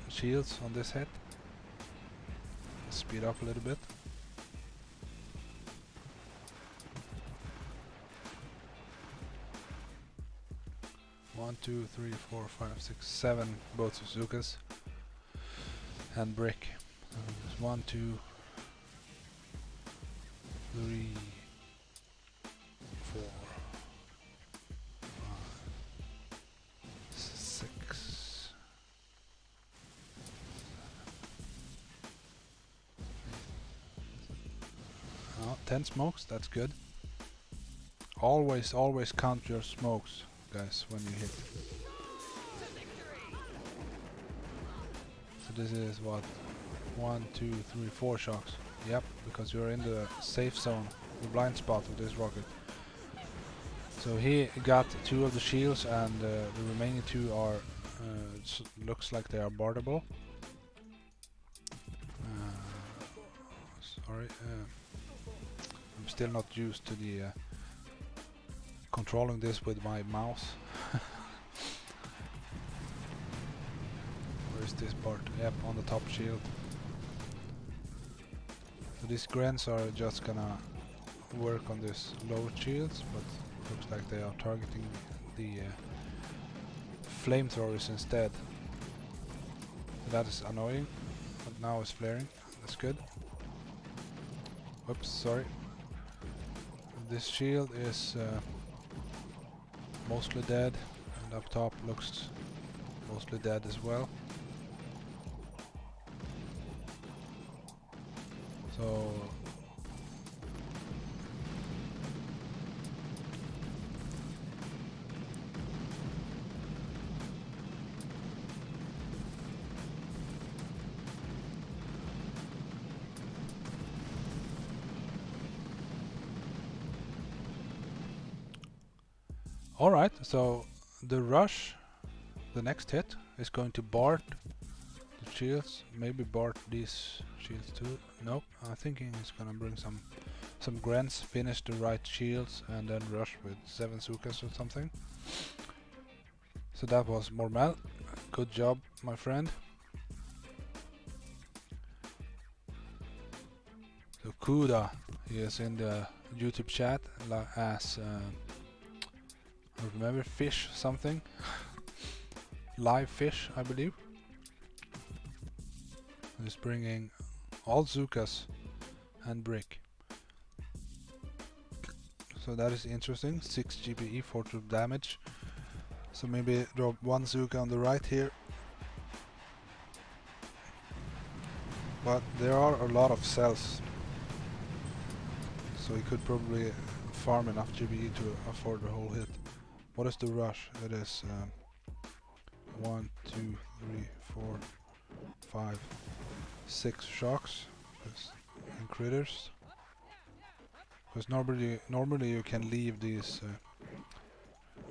shields on this hit. Speed up a little bit. One, two, three, four, five, six, 7 both Suzukas and brick. So there's 1, 2, 3, 4, 5, 6. Oh, 10 smokes, that's good. Always count your smokes, guys, when you hit. So this is what? 1, 2, 3, 4 shocks. Yep, because you're in the safe zone, the blind spot of this rocket. So he got 2 of the shields and the remaining 2 are, looks like they are boardable. Sorry, I'm still not used to the controlling this with my mouse. Where is this part? Yep, on the top shield. So these grants are just gonna work on this low shields, but looks like they are targeting the flamethrowers instead. So that is annoying, but now it's flaring. That's good. Whoops, sorry. This shield is mostly dead, and up top looks mostly dead as well. So alright, so the rush, the next hit, is going to Bart the shields, maybe Bart these shields too. Nope, I'm thinking he's gonna bring some grants, finish the right shields and then rush with 7 Sukas or something. So that was Mormel. Good job, my friend. So Kuda, he is in the YouTube chat as I remember fish something. Live fish, I believe. He's bringing all Zukas and brick. So that is interesting. 6 GPE, 4 damage. So maybe drop 1 Zuka on the right here. But there are a lot of cells. So he could probably farm enough GPE to afford the whole hit. What is the rush? It is 1, 2, 3, 4, 5, 6 shocks and critters. Because normally you can leave these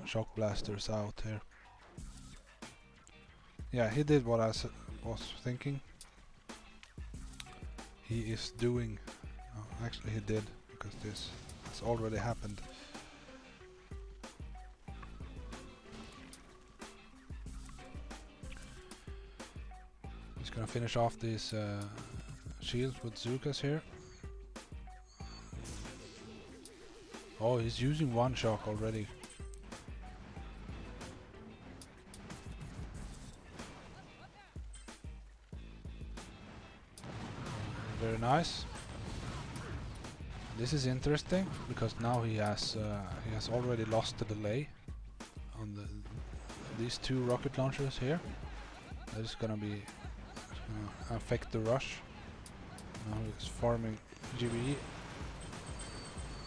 shock blasters out here. Yeah, he did what I was thinking. He is doing. Actually, he did, because this has already happened. He's gonna finish off these shields with Zukas here. Oh, he's using 1 shock already. Very nice. This is interesting because now he has already lost the delay on these 2 rocket launchers here. That is gonna be affect the rush. Now he's farming GBE.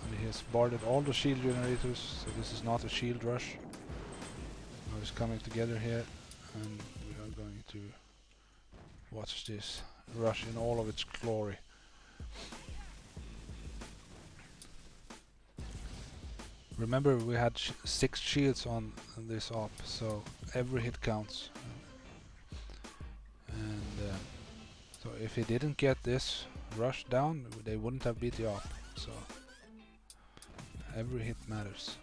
And he has boarded all the shield generators, so this is not a shield rush. Now it's coming together here, and we are going to watch this rush in all of its glory. Remember, we had 6 shields on this op, so every hit counts. And so if he didn't get this rush down, they wouldn't have beat the op. So every hit matters.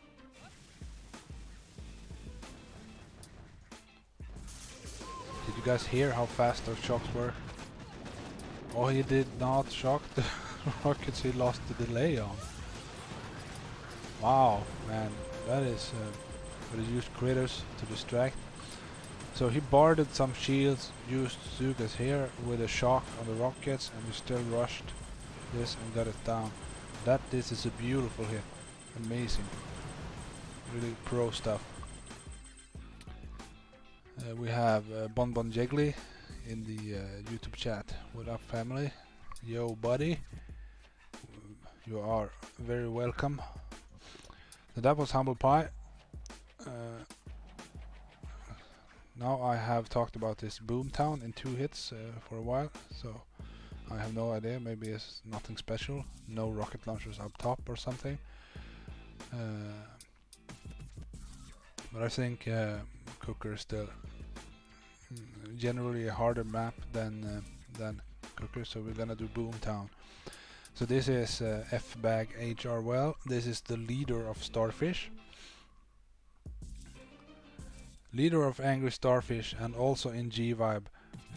Did you guys hear how fast those shocks were? Oh, he did not shock the rockets he lost the delay on. Wow, man, that is but he used critters to distract. So he barded some shields, used Zugas here with a shock on the rockets, and he still rushed this and got it down. This is a beautiful hit. Amazing. Really pro stuff. We have Bon Bon Jiggly in the YouTube chat. What up, family? Yo, buddy. You are very welcome. So that was Humble Pie. Now I have talked about this Boomtown in 2 hits for a while, so I have no idea. Maybe it's nothing special. No rocket launchers up top or something. But I think Cooker is still generally a harder map than Cooker, so we're gonna do Boomtown. So this is F-Bag HR Well. This is the leader of Starfish. Leader of Angry Starfish, and also in G-Vibe.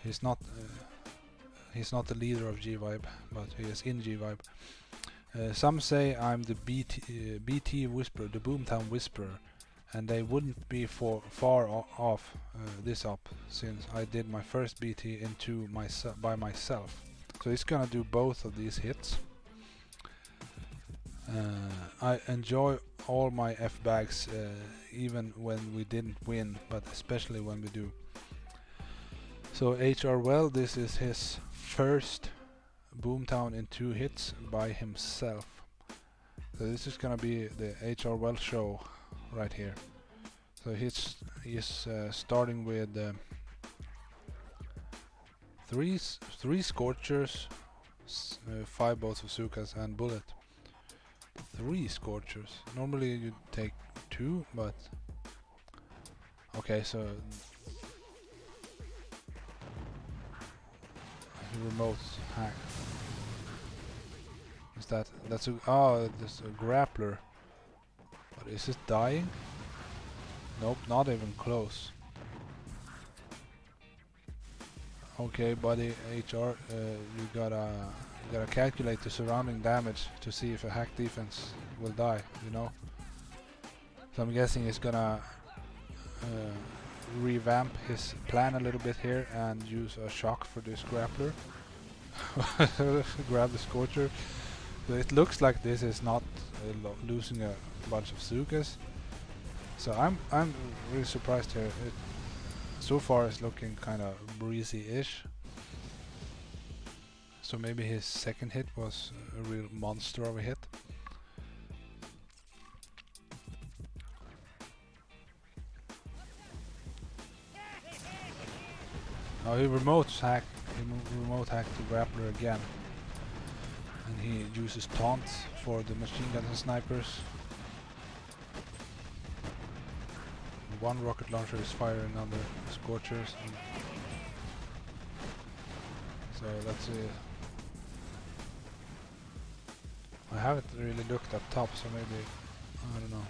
He's not the leader of G-Vibe, but he is in G-Vibe. Some say I'm the BT Whisperer, the Boomtown Whisperer, and they wouldn't be far off this up, since I did my first BT into by myself. So he's gonna do both of these hits. I enjoy all my F-bags, even when we didn't win, but especially when we do. So HR Well, this is his first Boomtown in 2 hits by himself. So this is gonna be the HR Well show right here. So he's starting with 3 Scorchers, 5 Bolts of Zukas and Bullet. 3 Scorchers. Normally you'd take 2, but okay, so remote hack. Is that's a there's a grappler. But is it dying? Nope, not even close. Okay, buddy, HR, you gotta calculate the surrounding damage to see if a hack defense will die, you know. So I'm guessing he's gonna revamp his plan a little bit here and use a shock for this grappler. Grab the Scorcher. So it looks like this is not losing a bunch of Zukas. So I'm really surprised here. So far it's looking kind of breezy-ish. So maybe his second hit was a real monster of a hit. Now he remote hacked the grappler again. And he uses taunts for the machine guns and snipers. One rocket launcher is firing on the Scorchers. So that's it. I haven't really looked up top, so maybe, I don't know.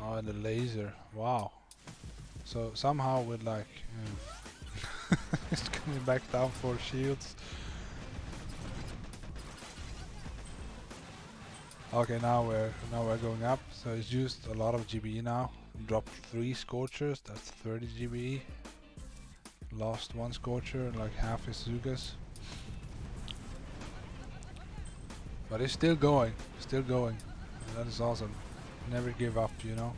Oh, and the laser, wow. So somehow with like, it's coming back down 4 shields. Okay, now we're going up. So it's used a lot of GBE now. Dropped 3 Scorchers, that's 30 GBE. Lost 1 Scorcher, like half his Zugas. But it's still going. And that is awesome. Never give up, you know.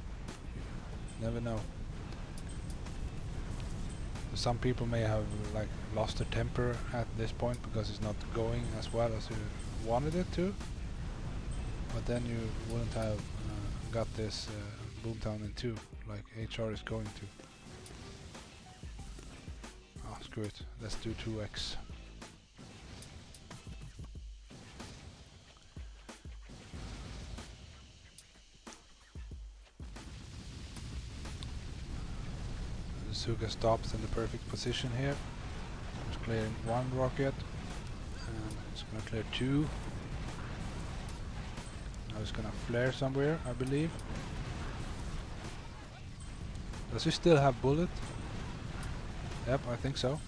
Never know. Some people may have like lost their temper at this point because it's not going as well as you wanted it to. But then you wouldn't have got this Boomtown in 2 like HR is going to. Oh, screw it. Let's do 2x. Suga stops in the perfect position here. It's clearing 1 rocket. And it's gonna clear 2. Now it's gonna flare somewhere, I believe. Does he still have bullet? Yep, I think so.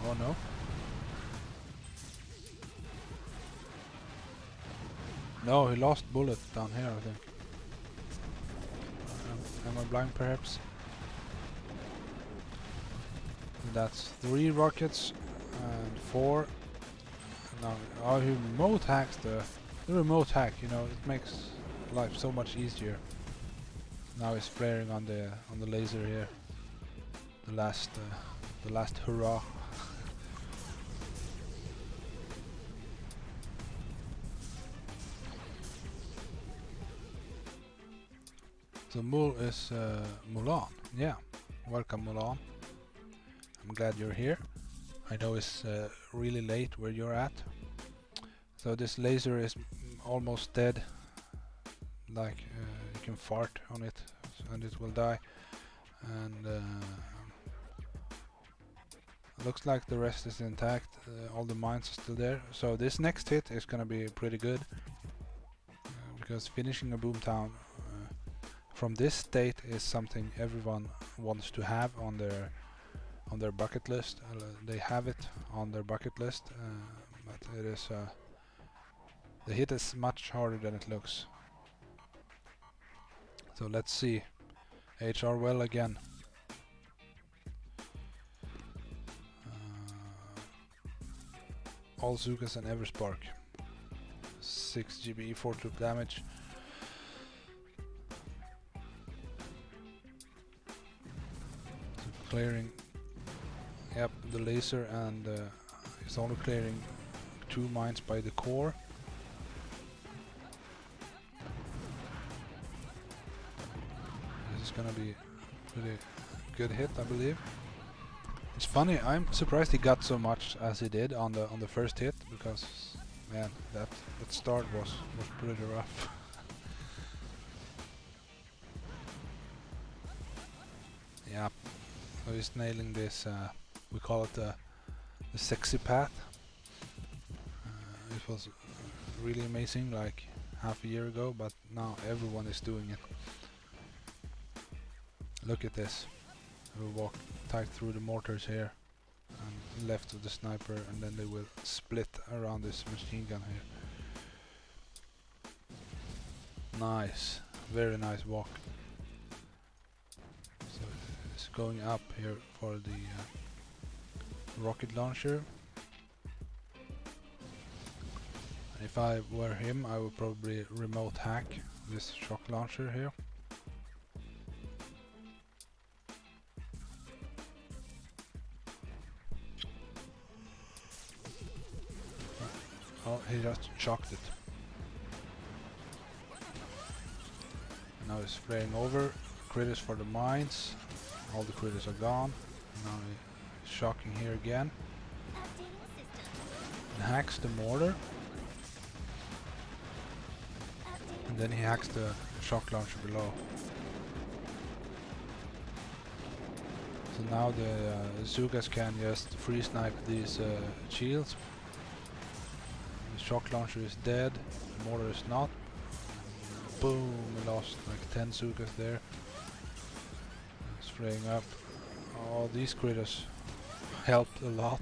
Oh no. No, he lost bullet down here, I think. Am I blind perhaps? That's 3 rockets and 4. Now, oh, he remote hacks the remote hack. You know, it makes life so much easier. Now he's flaring on the laser here. The last hurrah. So Mul is Mulan. Yeah, welcome Mulan. I'm glad you're here. I know it's really late where you're at. So this laser is almost dead. Like you can fart on it and it will die. And looks like the rest is intact. All the mines are still there. So this next hit is gonna be pretty good. Because finishing a Boomtown from this state is something everyone wants to have on their bucket list. They have it on their bucket list, but it is the hit is much harder than it looks. So let's see. HR well again. All Zukas and Everspark. 6 GBE 4 troop damage. Clearing, yep, the laser, and it's only clearing 2 mines by the core. This is gonna be a pretty good hit, I believe. It's funny, I'm surprised he got so much as he did on the first hit, because man, that start was pretty rough. Yeah. So he's nailing this, we call it the sexy path. It was really amazing like half a year ago, but now everyone is doing it. Look at this. We walk tight through the mortars here and left of the sniper, and then they will split around this machine gun here. Nice, very nice walk. So it's going up here for the rocket launcher. If I were him, I would probably remote hack this shock launcher here. Oh, he just shocked it. Now he's flaring over. Critters for the mines. All the critters are gone. Now he's shocking here again. And hacks the mortar. And then he hacks the shock launcher below. So now the Zugas can just free snipe these shields. The shock launcher is dead, the mortar is not. Boom, we lost like 10 Zugas there. Spraying up. Oh, these critters helped a lot.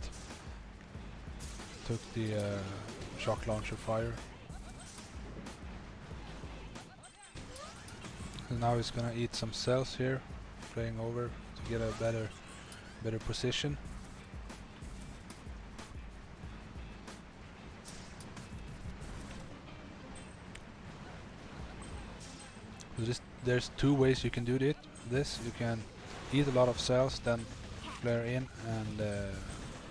Took the shock launcher fire. And now he's gonna eat some cells here, flying over to get a better position. So there's 2 ways you can do this. You can eat a lot of cells, then flare in and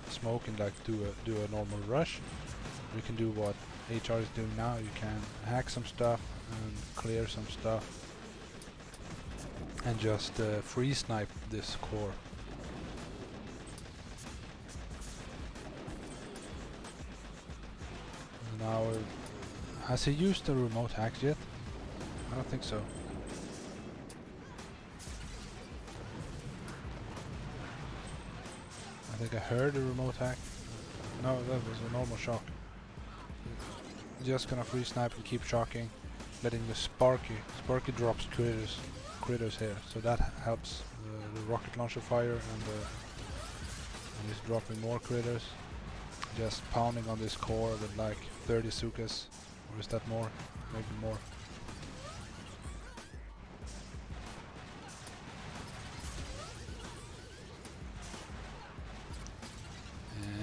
smoke and like do a normal rush. You can do what HR is doing now. You can hack some stuff and clear some stuff and just free snipe this core. Now, has he used the remote hacks yet? I don't think so. I think I heard a remote hack. No, that was a normal shock. Just gonna free snipe and keep shocking, letting the Sparky drops critters here, so that helps the rocket launcher fire, and he's dropping more critters. Just pounding on this core with like 30 Sukas, or is that more? Maybe more.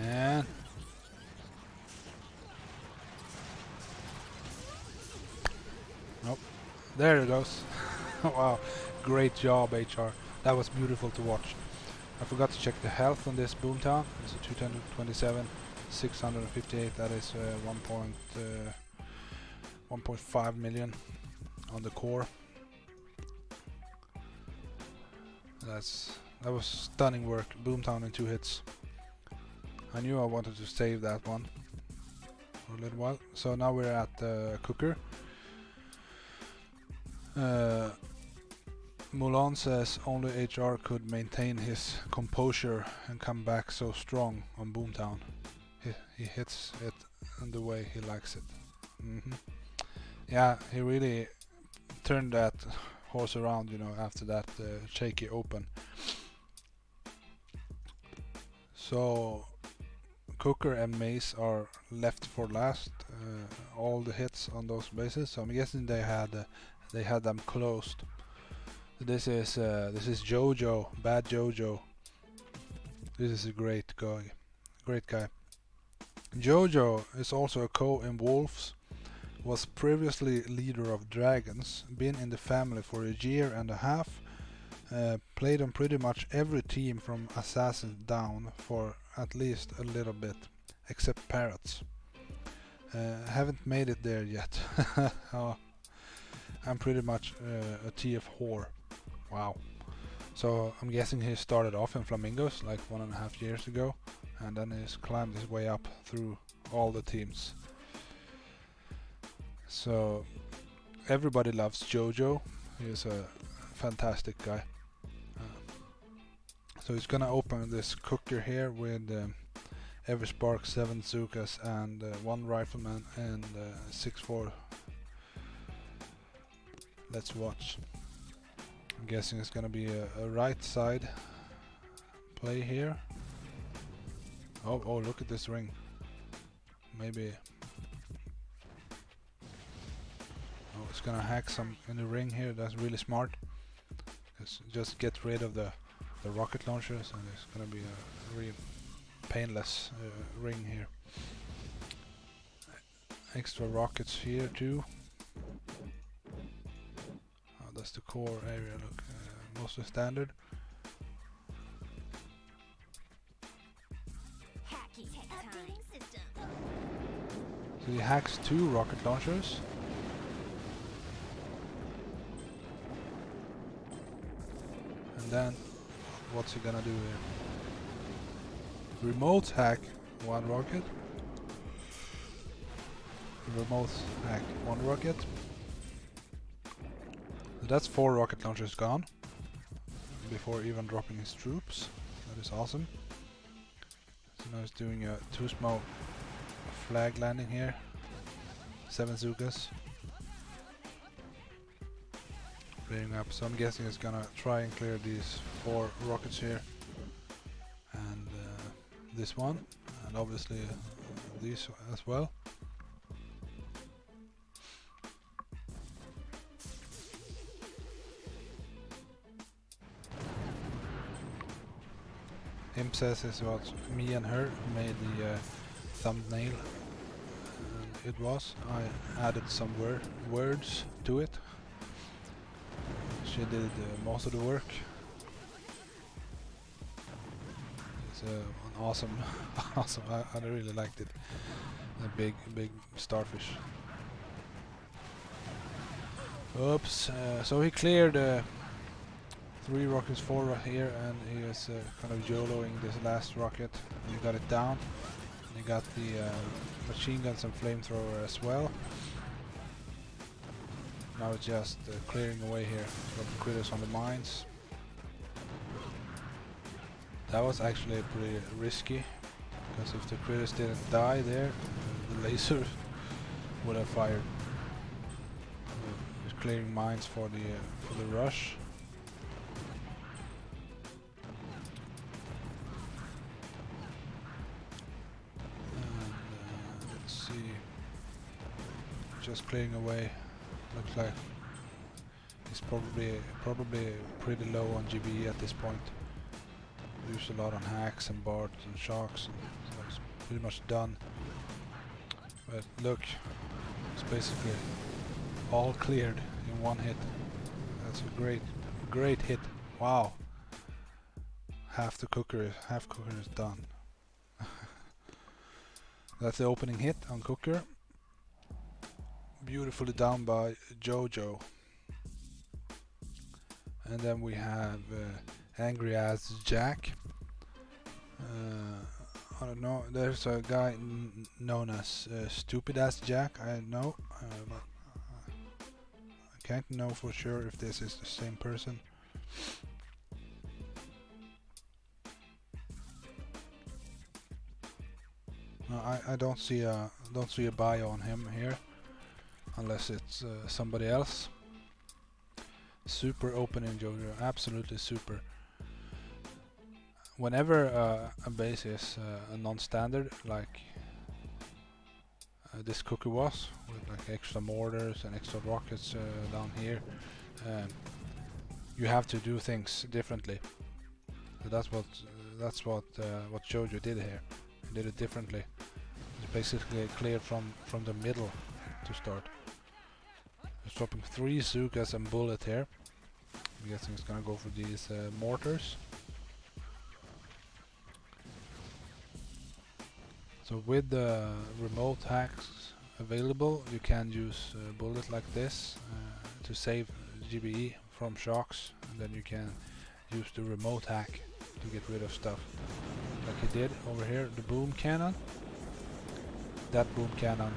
And nope, there it goes. Wow, great job, HR. That was beautiful to watch. I forgot to check the health on this Boomtown. It's a 227, 658. That is 1.5 million on the core. That was stunning work. Boomtown in 2 hits. I knew I wanted to save that one for a little while. So now we're at Cooker. Mulan says only HR could maintain his composure and come back so strong on Boomtown. He hits it in the way he likes it. Yeah, he really turned that horse around, you know, after that shaky open. So Cooker and Mace are left for last. All the hits on those bases. So I'm guessing they had them closed. This is Jojo, bad Jojo. This is a great guy. Jojo is also a co in Wolves. Was previously leader of Dragons. Been in the family for a year and a half. Played on pretty much every team from Assassins down for at least a little bit, except Parrots. Haven't made it there yet. Oh, I'm pretty much a TF whore. Wow. So I'm guessing he started off in Flamingos like 1.5 years ago, and then he's climbed his way up through all the teams. So everybody loves Jojo. He's a fantastic guy. So he's gonna open this Cooker here with every Spark, 7 Zukas and 1 Rifleman and 6-4. Let's watch. I'm guessing it's gonna be a right side play here. Oh, look at this ring. Maybe. Oh, it's gonna hack some in the ring here. That's really smart. Just get rid of the rocket launchers, and it's gonna be a really painless ring here. Extra rockets here too. Oh, that's the core area. Look, mostly standard. So he hacks 2 rocket launchers. And then what's he gonna do here? Remote hack 1 rocket. Remote hack 1 rocket. So that's 4 rocket launchers gone before even dropping his troops. That is awesome. So now he's doing a 2 smoke flag landing here. 7 Zukas. Clearing up. So I'm guessing it's gonna try and clear these 4 rockets here. And this one. And obviously these as well. Imp says it's what me and her made the thumbnail. It was. I added some words to it. She did most of the work. an awesome, awesome. I really liked it. A big starfish. Oops. So he cleared 3 rockets, 4 here, and he is kind of YOLOing this last rocket. And he got it down. And he got the machine guns and flamethrower as well. Now it's just clearing away here. Got the critters on the mines. That was actually pretty risky, because if the critters didn't die there, the laser would have fired. Just clearing mines for the rush. And let's see, just clearing away. Looks like he's probably pretty low on GBE at this point. Used a lot on hacks and bards and shocks, and so it's pretty much done. But look, it's basically all cleared in one hit. That's a great hit. Wow. Half cooker is done. That's the opening hit on cooker. Beautifully done by Jojo. And then we have Angry as Jack. I don't know. There's a guy known as Stupid as Jack. I know, but I can't know for sure if this is the same person. No, I don't see a bio on him here, unless it's somebody else. Super opening Jojo, absolutely super. Whenever a base is a non-standard, like this cookie was, with like extra mortars and extra rockets down here, you have to do things differently. So that's what Jojo did here. He did it differently. It's basically cleared from the middle to start. Just dropping 3 Zukas and bullet here. I'm guessing it's gonna go for these mortars. So with the remote hacks available, you can use bullet like this to save GBE from shocks, and then you can use the remote hack to get rid of stuff. Like he did over here, the boom cannon. That boom cannon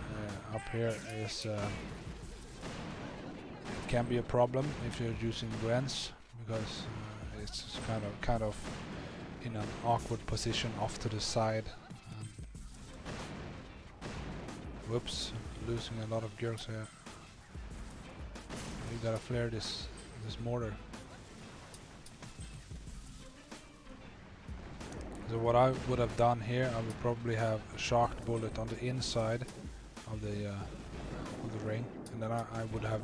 up here is it can be a problem if you're using Grens, because it's kind of in an awkward position off to the side. Whoops, losing a lot of girls here. You gotta flare this mortar. So what I would have done here, I would probably have a shocked bullet on the inside of the ring, and then I would have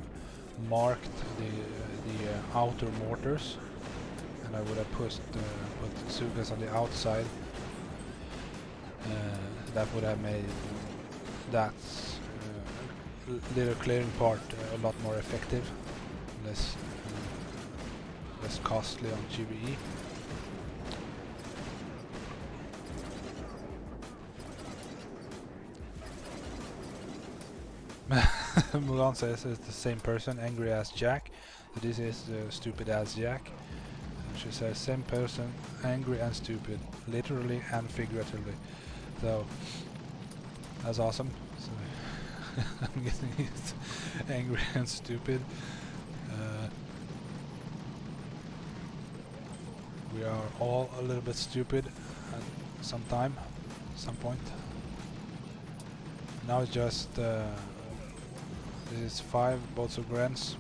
marked the outer mortars, and I would have put Zukas on the outside. That would have made that little clearing part a lot more effective, less costly on GBE. Mulan says it's the same person, Angry as Jack. So this is Stupid as Jack. And she says same person, angry and stupid, literally and figuratively. So that's awesome. So I'm guessing he's angry and stupid. We are all a little bit stupid at some point. Now it's just this is 5 bolts of Grens.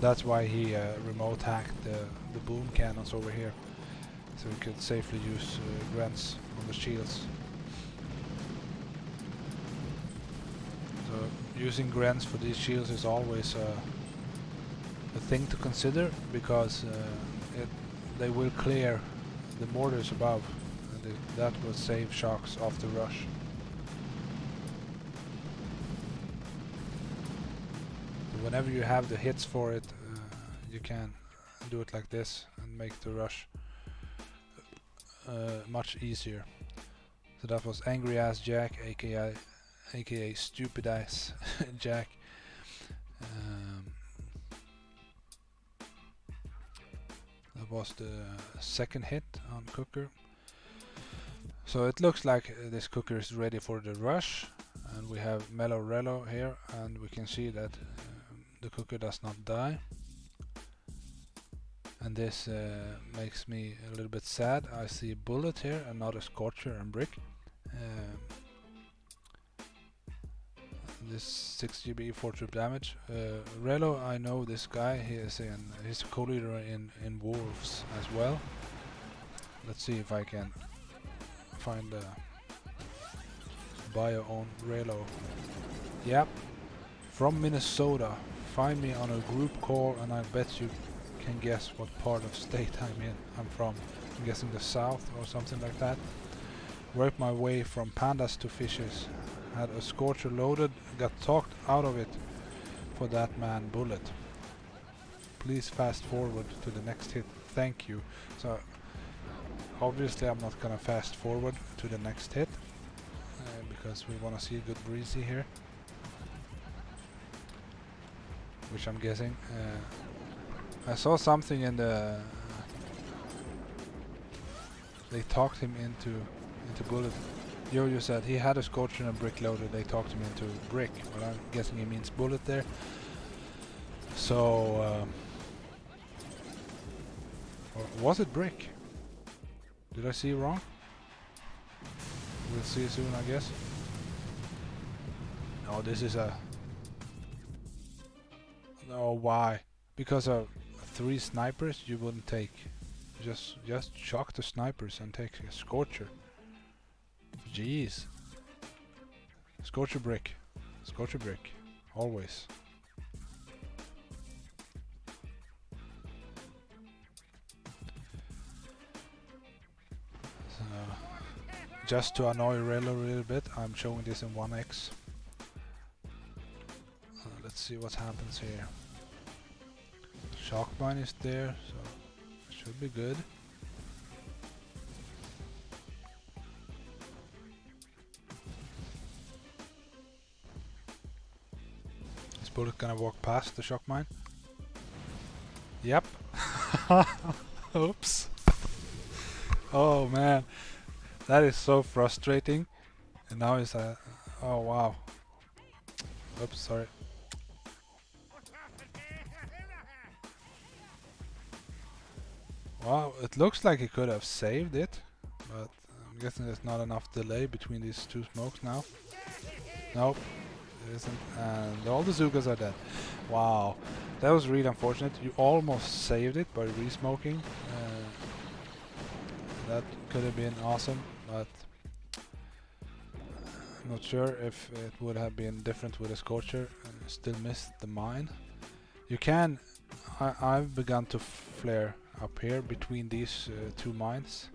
That's why he remote hacked the boom cannons over here, so we could safely use Grens on the shields. So using Grens for these shields is always a thing to consider, because they will clear the mortars above, and that will save shocks off the rush. So whenever you have the hits for it, you can do it like this and make the rush much easier. So that was Angry Ass Jack, aka Stupid Ass Jack. That was the second hit on Cooker. So it looks like this Cooker is ready for the rush, and we have Mellow Rello here, and we can see that the Cooker does not die. And this makes me a little bit sad. I see Bullet here, another Scorcher and Brick. This 6 GB 4 trip damage. Rello, I know this guy. He's a co-leader in Wolves as well. Let's see if I can find a bio on Rello. Yep, from Minnesota. Find me on a group call, and I bet you can guess what part of state I'm from. I'm guessing the south or something like that. Worked my way from pandas to fishes. Had a Scorcher loaded, got talked out of it for that man Bullet. Please fast forward to the next hit. Thank you. So obviously I'm not gonna fast forward to the next hit because we wanna see a good breezy here, which I'm guessing. I saw something in the. They talked him into Bullet. Yo said he had a Scorcher and a Brick loaded. They talked him into Brick, but I'm guessing he means Bullet there. So, or was it Brick? Did I see wrong? We'll see soon, I guess. No, this is a. No, why? Because of 3 snipers, you wouldn't take. Just shock the snipers and take a Scorcher. Jeez. Scorcher Brick. Scorcher Brick. Always. So, just to annoy Rello a little bit, I'm showing this in 1x. Let's see what happens here. Shock mine is there, so it should be good. Bullet gonna walk past the shock mine? Yep. Oops. Oh man, that is so frustrating. And now it's a. Oh wow. Oops, sorry. Wow, it looks like he could have saved it, but I'm guessing there's not enough delay between these 2 smokes now. Nope. Isn't, and all the Zookas are dead. Wow, that was really unfortunate. You almost saved it by re-smoking. That could have been awesome, but I'm not sure if it would have been different with a Scorcher. Still missed the mine. You can. I've begun to flare up here between these 2 mines.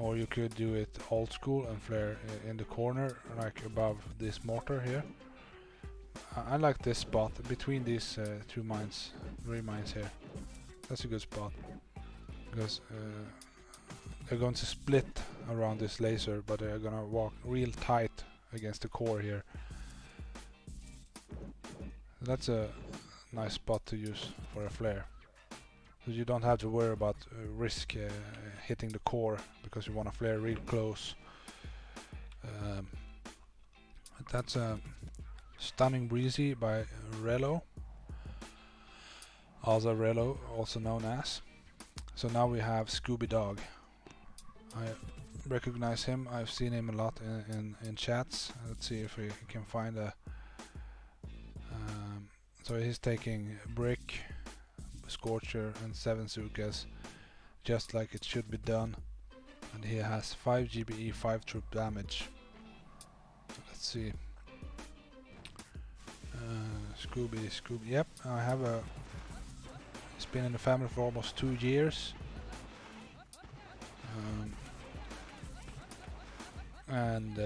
Or you could do it old school and flare in the corner, like above this mortar here. I like this spot between these 2 mines, 3 mines here. That's a good spot because they're going to split around this laser, but they're gonna walk real tight against the core here. That's a nice spot to use for a flare. So you don't have to worry about risk hitting the core because you want to flare real close. That's a stunning breezy by Rello. Also Rello, also known as. So now we have Scooby Dog. I recognize him. I've seen him a lot in chats. Let's see if we can find a. So he's taking Brick, Scorcher and 7 Zookas, just like it should be done, and he has 5 GBE 5 troop damage. Let's see. Scooby, yep, I have a. He's been in the family for almost 2 years, and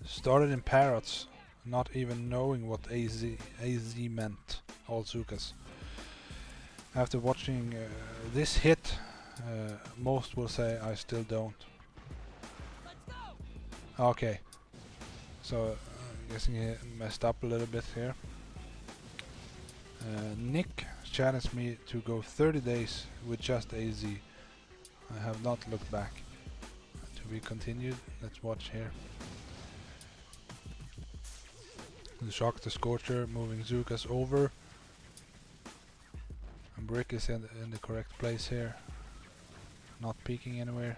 started in Parrots, not even knowing what AZ meant, all Zookas. After watching this hit Most will say I still don't. Let's go. Okay, so I'm guessing he messed up a little bit here. Nick challenged me to go 30 days with just AZ. I have not looked back. To be continued. Let's watch here. The Shock the Scorcher moving Zukas over. And Brick is in the correct place here. Not peeking anywhere.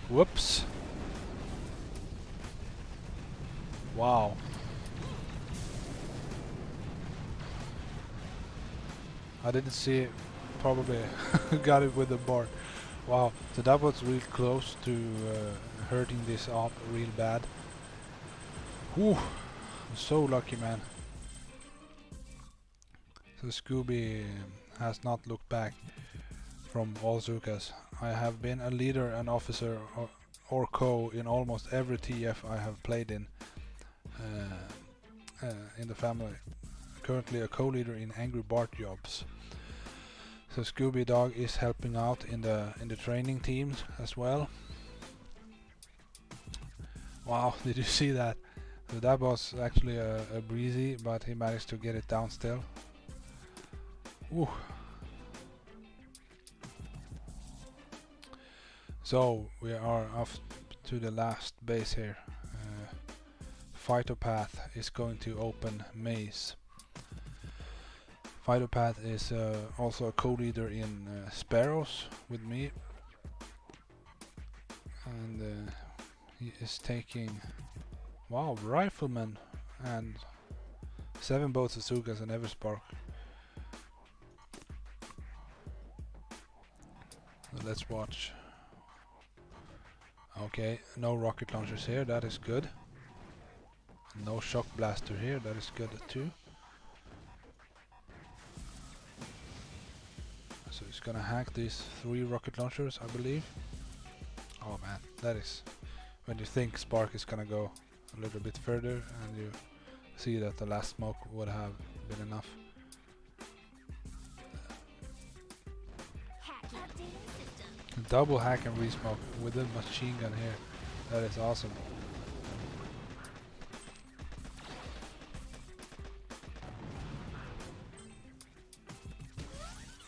Whoops. Wow. I didn't see it. Probably got it with the bar. Wow. So that was real close to hurting this op real bad. Whew. I'm so lucky, man. So Scooby has not looked back from all Zukas. I have been a leader, an officer, or co in almost every TF I have played in the family. Currently a co-leader in Angry Bart jobs. So Scooby Dog is helping out in the training teams as well. Wow, did you see that? So that was actually a breezy, but he managed to get it down still. Ooh. So we are off to the last base here. Phytopath is going to open maze. Phytopath is also a co-leader in Sparrows with me, and he is taking, wow, Rifleman and 7 boats of Zukas and Everspark. Let's watch. Okay, no rocket launchers here, that is good. No shock blaster here, that is good too. So he's gonna hack these 3 rocket launchers, I believe. Oh man, that is when you think Spark is gonna go a little bit further and you see that the last smoke would have been enough. Double hack and re-smoke with a machine gun here. That is awesome.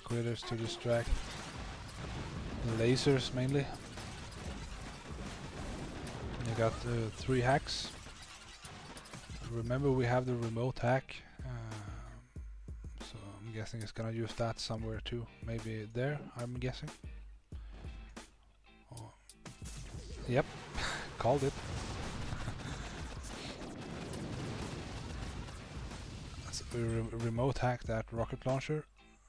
Critters to distract. Lasers mainly. You got 3 hacks. Remember we have the remote hack. So I'm guessing it's gonna use that somewhere too. Maybe there, I'm guessing. Oh. Yep, called it. So we remote hack that rocket launcher.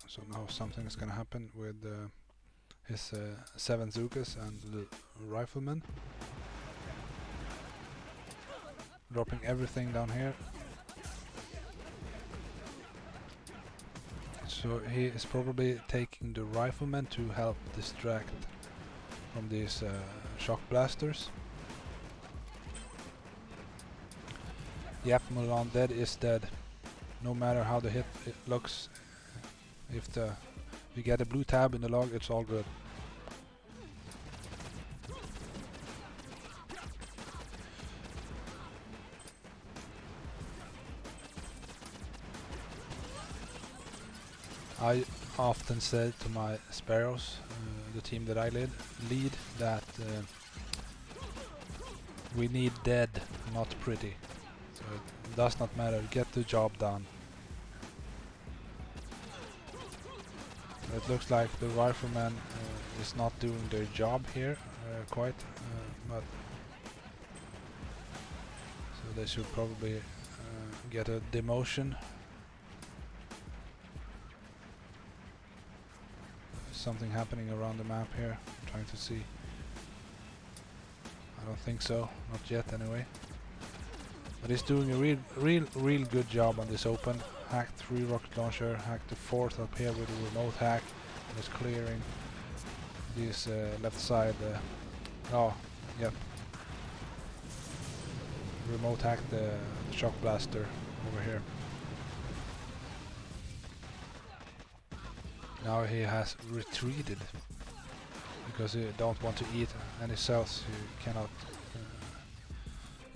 So now something is gonna happen with his 7 Zukas and the Rifleman. Dropping everything down here. So he is probably taking the Rifleman to help distract from these shock blasters. Yep, Mulan dead is dead. No matter how the hit it looks, if you get a blue tab in the log, it's all good. I often said to my Sparrows, the team that I lead, that we need dead, not pretty. So it does not matter, get the job done. It looks like the Rifleman is not doing their job here quite, but so they should probably get a demotion. Something happening around the map here. I'm trying to see. I don't think so, not yet anyway. But he's doing a real good job on this open. Hacked 3 rocket launcher, hacked the 4th up here with a remote hack, and is clearing this left side. Oh, yep. Remote hacked the shock blaster over here. Now he has retreated because he don't want to eat any cells he cannot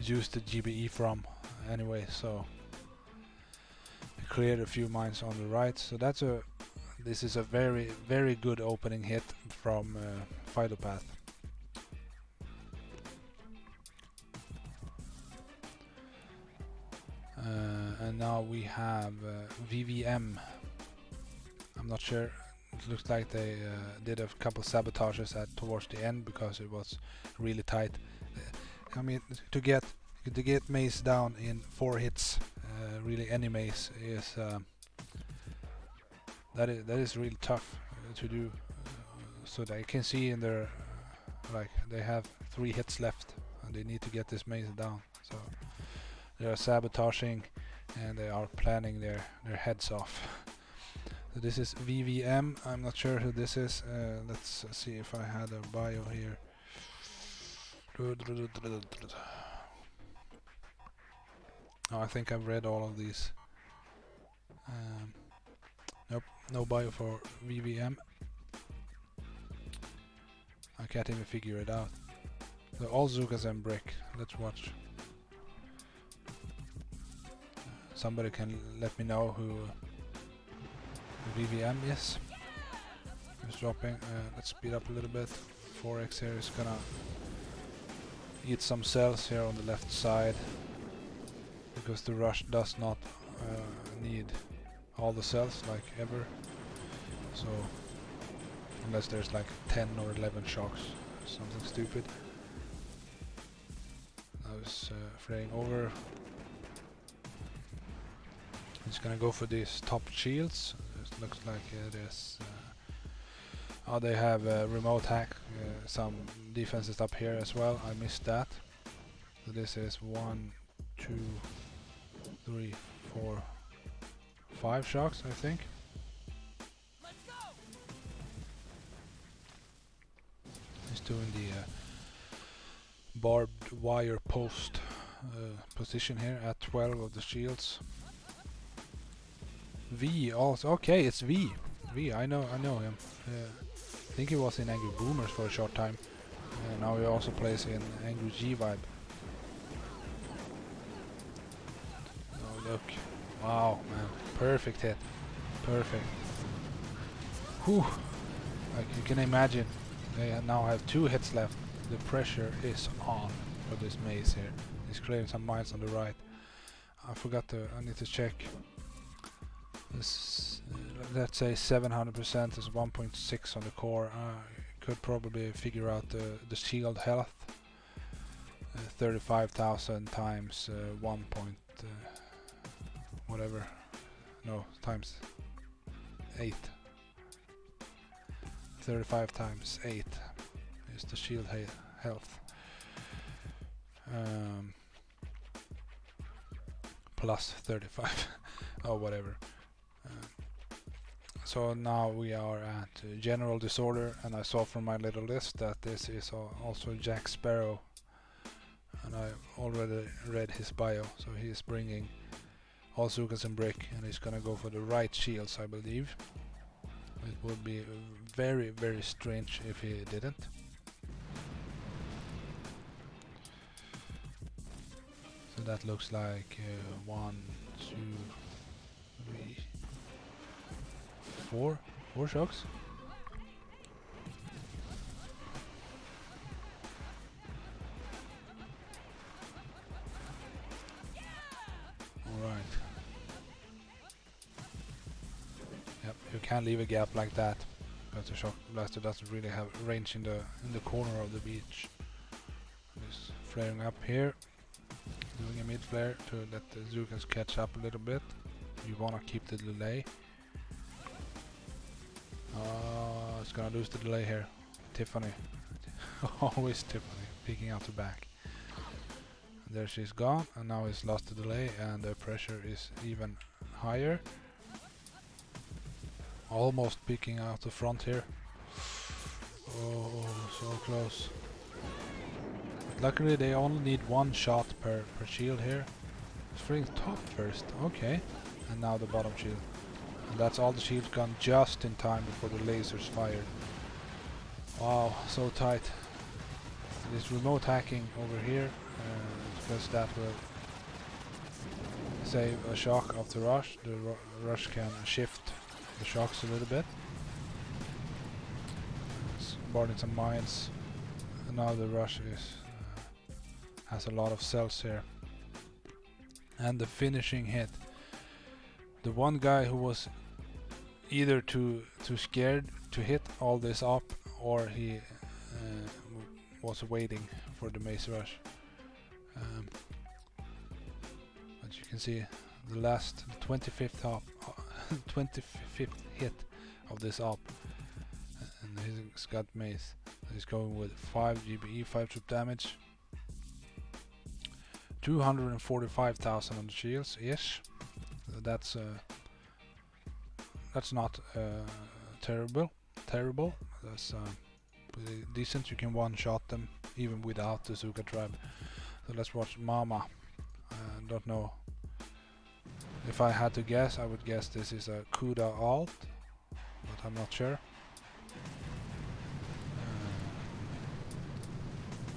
use the GBE from anyway, so he cleared a few mines on the right. So this is a very good opening hit from Phytopath. And now we have VVM. I'm not sure. It looks like they did a couple sabotages towards the end because it was really tight. I mean, to get maze down in 4 hits, really any maze is that is really tough to do. So they can see in their like they have 3 hits left and they need to get this maze down. So they are sabotaging and they are planning their heads off. So this is VVM. I'm not sure who this is. Let's see if I had a bio here. Oh, I think I've read all of these. Nope, no bio for VVM. I can't even figure it out. So all Zukas and Brick. Let's watch. Somebody can let me know who VVM is. It's dropping. Let's speed up a little bit. 4x here is gonna eat some cells here on the left side because the rush does not need all the cells like ever. So unless there's like 10 or 11 shocks, something stupid. I was fraying over. He's gonna go for these top shields. It looks like it is. Oh, they have remote hack. Some defenses up here as well. I missed that. So this is 1, 2, 3, 4, 5 shocks, I think. Let's go. He's doing the barbed wire post position here at 12 of the shields. V also. Okay, it's V. V. I know him. I think he was in Angry Boomers for a short time. Now he also plays in Angry G Vibe. Oh look! Wow, man! Perfect hit. Perfect. Whew! Like you can imagine, they now have 2 hits left. The pressure is on for this maze here. He's clearing some mines on the right. I forgot to. I need to check. This, let's say 700% is 1.6 on the core. Could probably figure out the shield health. 35,000 times 1. Whatever. No, times 8. 35 times 8 is the shield health. Plus 35. Oh, whatever. So now we are at General Disorder, and I saw from my little list that this is also Jack Sparrow, and I already read his bio. So he's bringing all Zukas and Brick, and he's gonna go for the right shields, I believe. It would be very strange if he didn't. So that looks like 1, 2, 3, 4 shocks. Alright. Yep, you can't leave a gap like that because the shock blaster doesn't really have range in the corner of the beach. Just flaring up here, doing a mid flare to let the Zukas catch up a little bit. You wanna keep the delay. It's gonna lose the delay here. Tiffany. Always Tiffany, peeking out the back. And there she's gone, and now he's lost the delay, and the pressure is even higher. Almost peeking out the front here. Oh, so close. But luckily they only need 1 shot per shield here. It's freeing top first, okay. And now the bottom shield. And that's all the shields gone just in time before the lasers fired. Wow, so tight. This remote hacking over here, because that will save a shock of the rush. The rush can shift the shocks a little bit. It's burning some mines. And now the rush has a lot of cells here. And the finishing hit. The one guy who was either too scared to hit all this up, or he was waiting for the mace rush. But you can see the last 25th up, 25th hit of this op, and he's got mace. He's going with 5 GBE, 5 troop damage, 245,000 on the shields ish. That's not terrible. That's pretty decent. You can one-shot them even without the Zuka tribe. So let's watch Mama. Don't know. If I had to guess, I would guess this is a Kuda alt, but I'm not sure.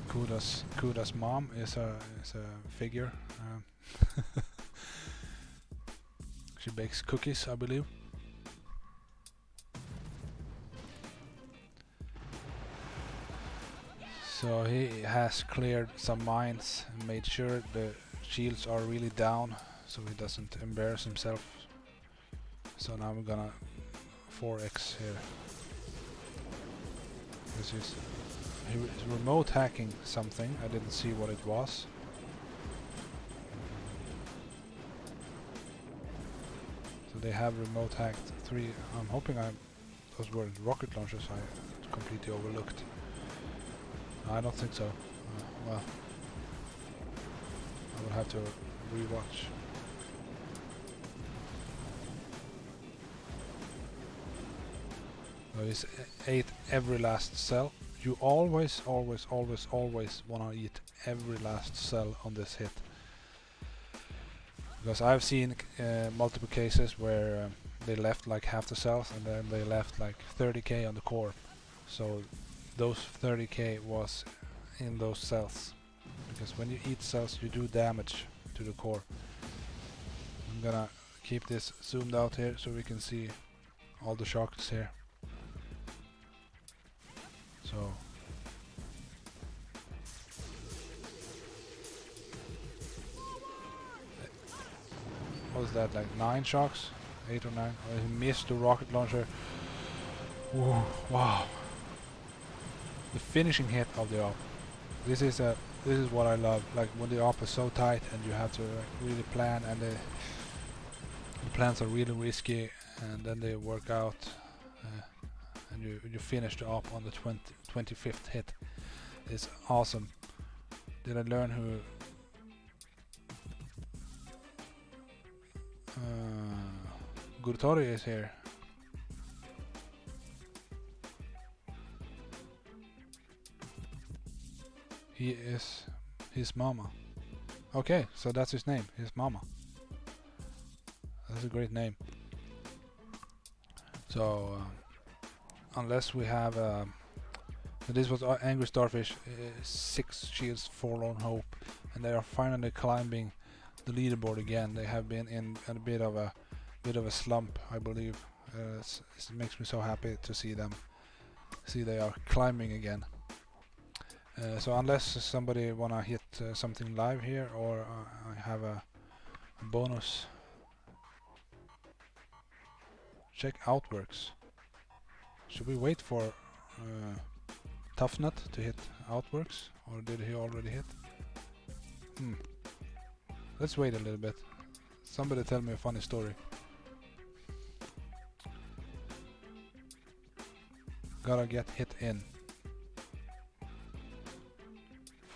Kuda's mom is a figure. She bakes cookies, I believe. So he has cleared some mines and made sure the shields are really down, so he doesn't embarrass himself. So now we're gonna 4x here. This is he was remote hacking something. I didn't see what it was. So they have remote hacked 3. I'm hoping those were rocket launchers I completely overlooked. I don't think so. Well, I will have to rewatch. So he's ate every last cell. You always wanna eat every last cell on this hit. Because I've seen multiple cases where they left like half the cells and then they left like 30k on the core. So those 30k was in those cells. Because when you eat cells you do damage to the core. I'm gonna keep this zoomed out here so we can see all the shocks here. So what was that, like 9 shocks? 8 or 9? Oh, he missed the rocket launcher. Ooh, wow. The finishing hit of the op. This is what I love. Like when the op is so tight and you have to really plan, and the plans are really risky, and then they work out, and you finish the op on the 25th hit. It's awesome. Did I learn who? Gurtori is here. He is his mama. Okay, so that's his name, his mama. That's a great name. So unless we have this was Angry Starfish, 6 shields, Forlorn hope, and they are finally climbing the leaderboard again. They have been in a bit of a slump, I believe. It makes me so happy to see them. See, they are climbing again. So unless somebody wanna hit something live here, or I have a bonus. Check Outworks. Should we wait for Tough Nut to hit Outworks, or did he already hit? Let's wait a little bit. Somebody tell me a funny story. Gotta get hit in.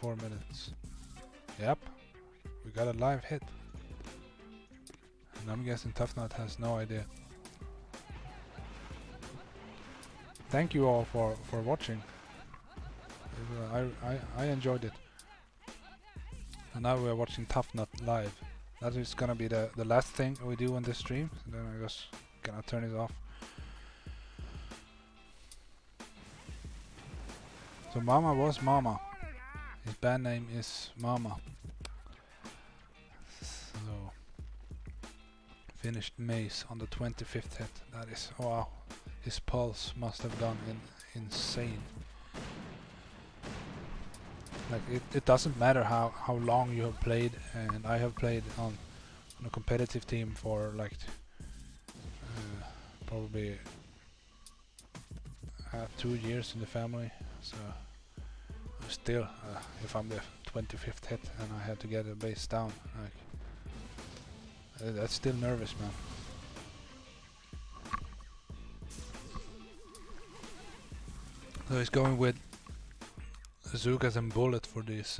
4 minutes. Yep, we got a live hit. And I'm guessing Tough Nut has no idea. Thank you all for watching. I enjoyed it. And now we're watching Tough Nut live. That is gonna be the last thing we do on this stream. And then I just Can I turn it off? So Mama was Mama. His band name is Mama. So finished Maze on the 25th hit. That is, wow. His pulse must have gone insane. Like it doesn't matter how long you have played, and I have played on a competitive team for like probably 2 years in the family. So still, if I'm the 25th hit and I had to get a base down, like that's still nervous, man. So he's going with Zukas and Bullet for these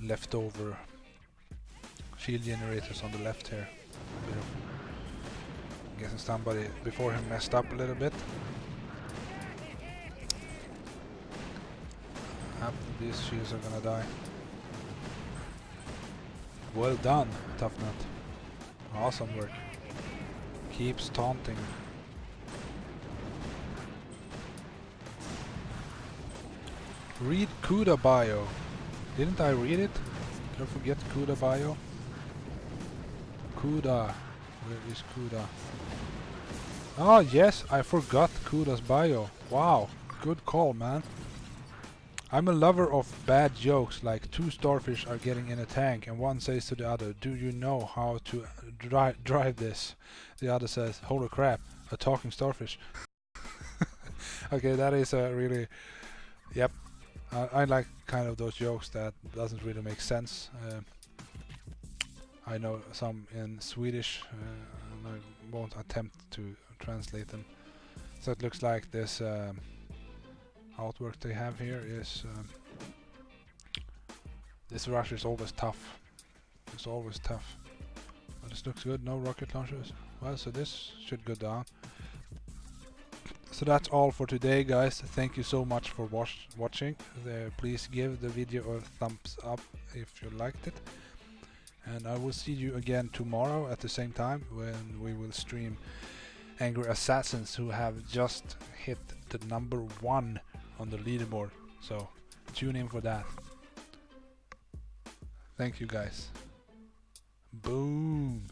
leftover shield generators on the left here. I'm guessing somebody before him messed up a little bit. These shields are gonna die. Well done, Tough Nut. Awesome work. Keeps taunting. Read Kuda bio. Didn't I read it? Don't forget Kuda bio. Kuda. Where is Kuda? Ah, yes, I forgot Kuda's bio. Wow, good call, man. I'm a lover of bad jokes, like 2 starfish are getting in a tank and one says to the other, do you know how to drive this? The other says, holy crap, a talking starfish. Okay, that is a really, yep. I like kind of those jokes that doesn't really make sense. I know some in Swedish, and I won't attempt to translate them. So it looks like this artwork they have here is this rush is always tough. It's always tough. But this looks good. No rocket launchers. Well, so this should go down. So that's all for today, guys. Thank you so much for watching. Please give the video a thumbs up if you liked it. And I will see you again tomorrow at the same time when we will stream Angry Assassins, who have just hit the #1 on the leaderboard. So tune in for that. Thank you, guys. Boom.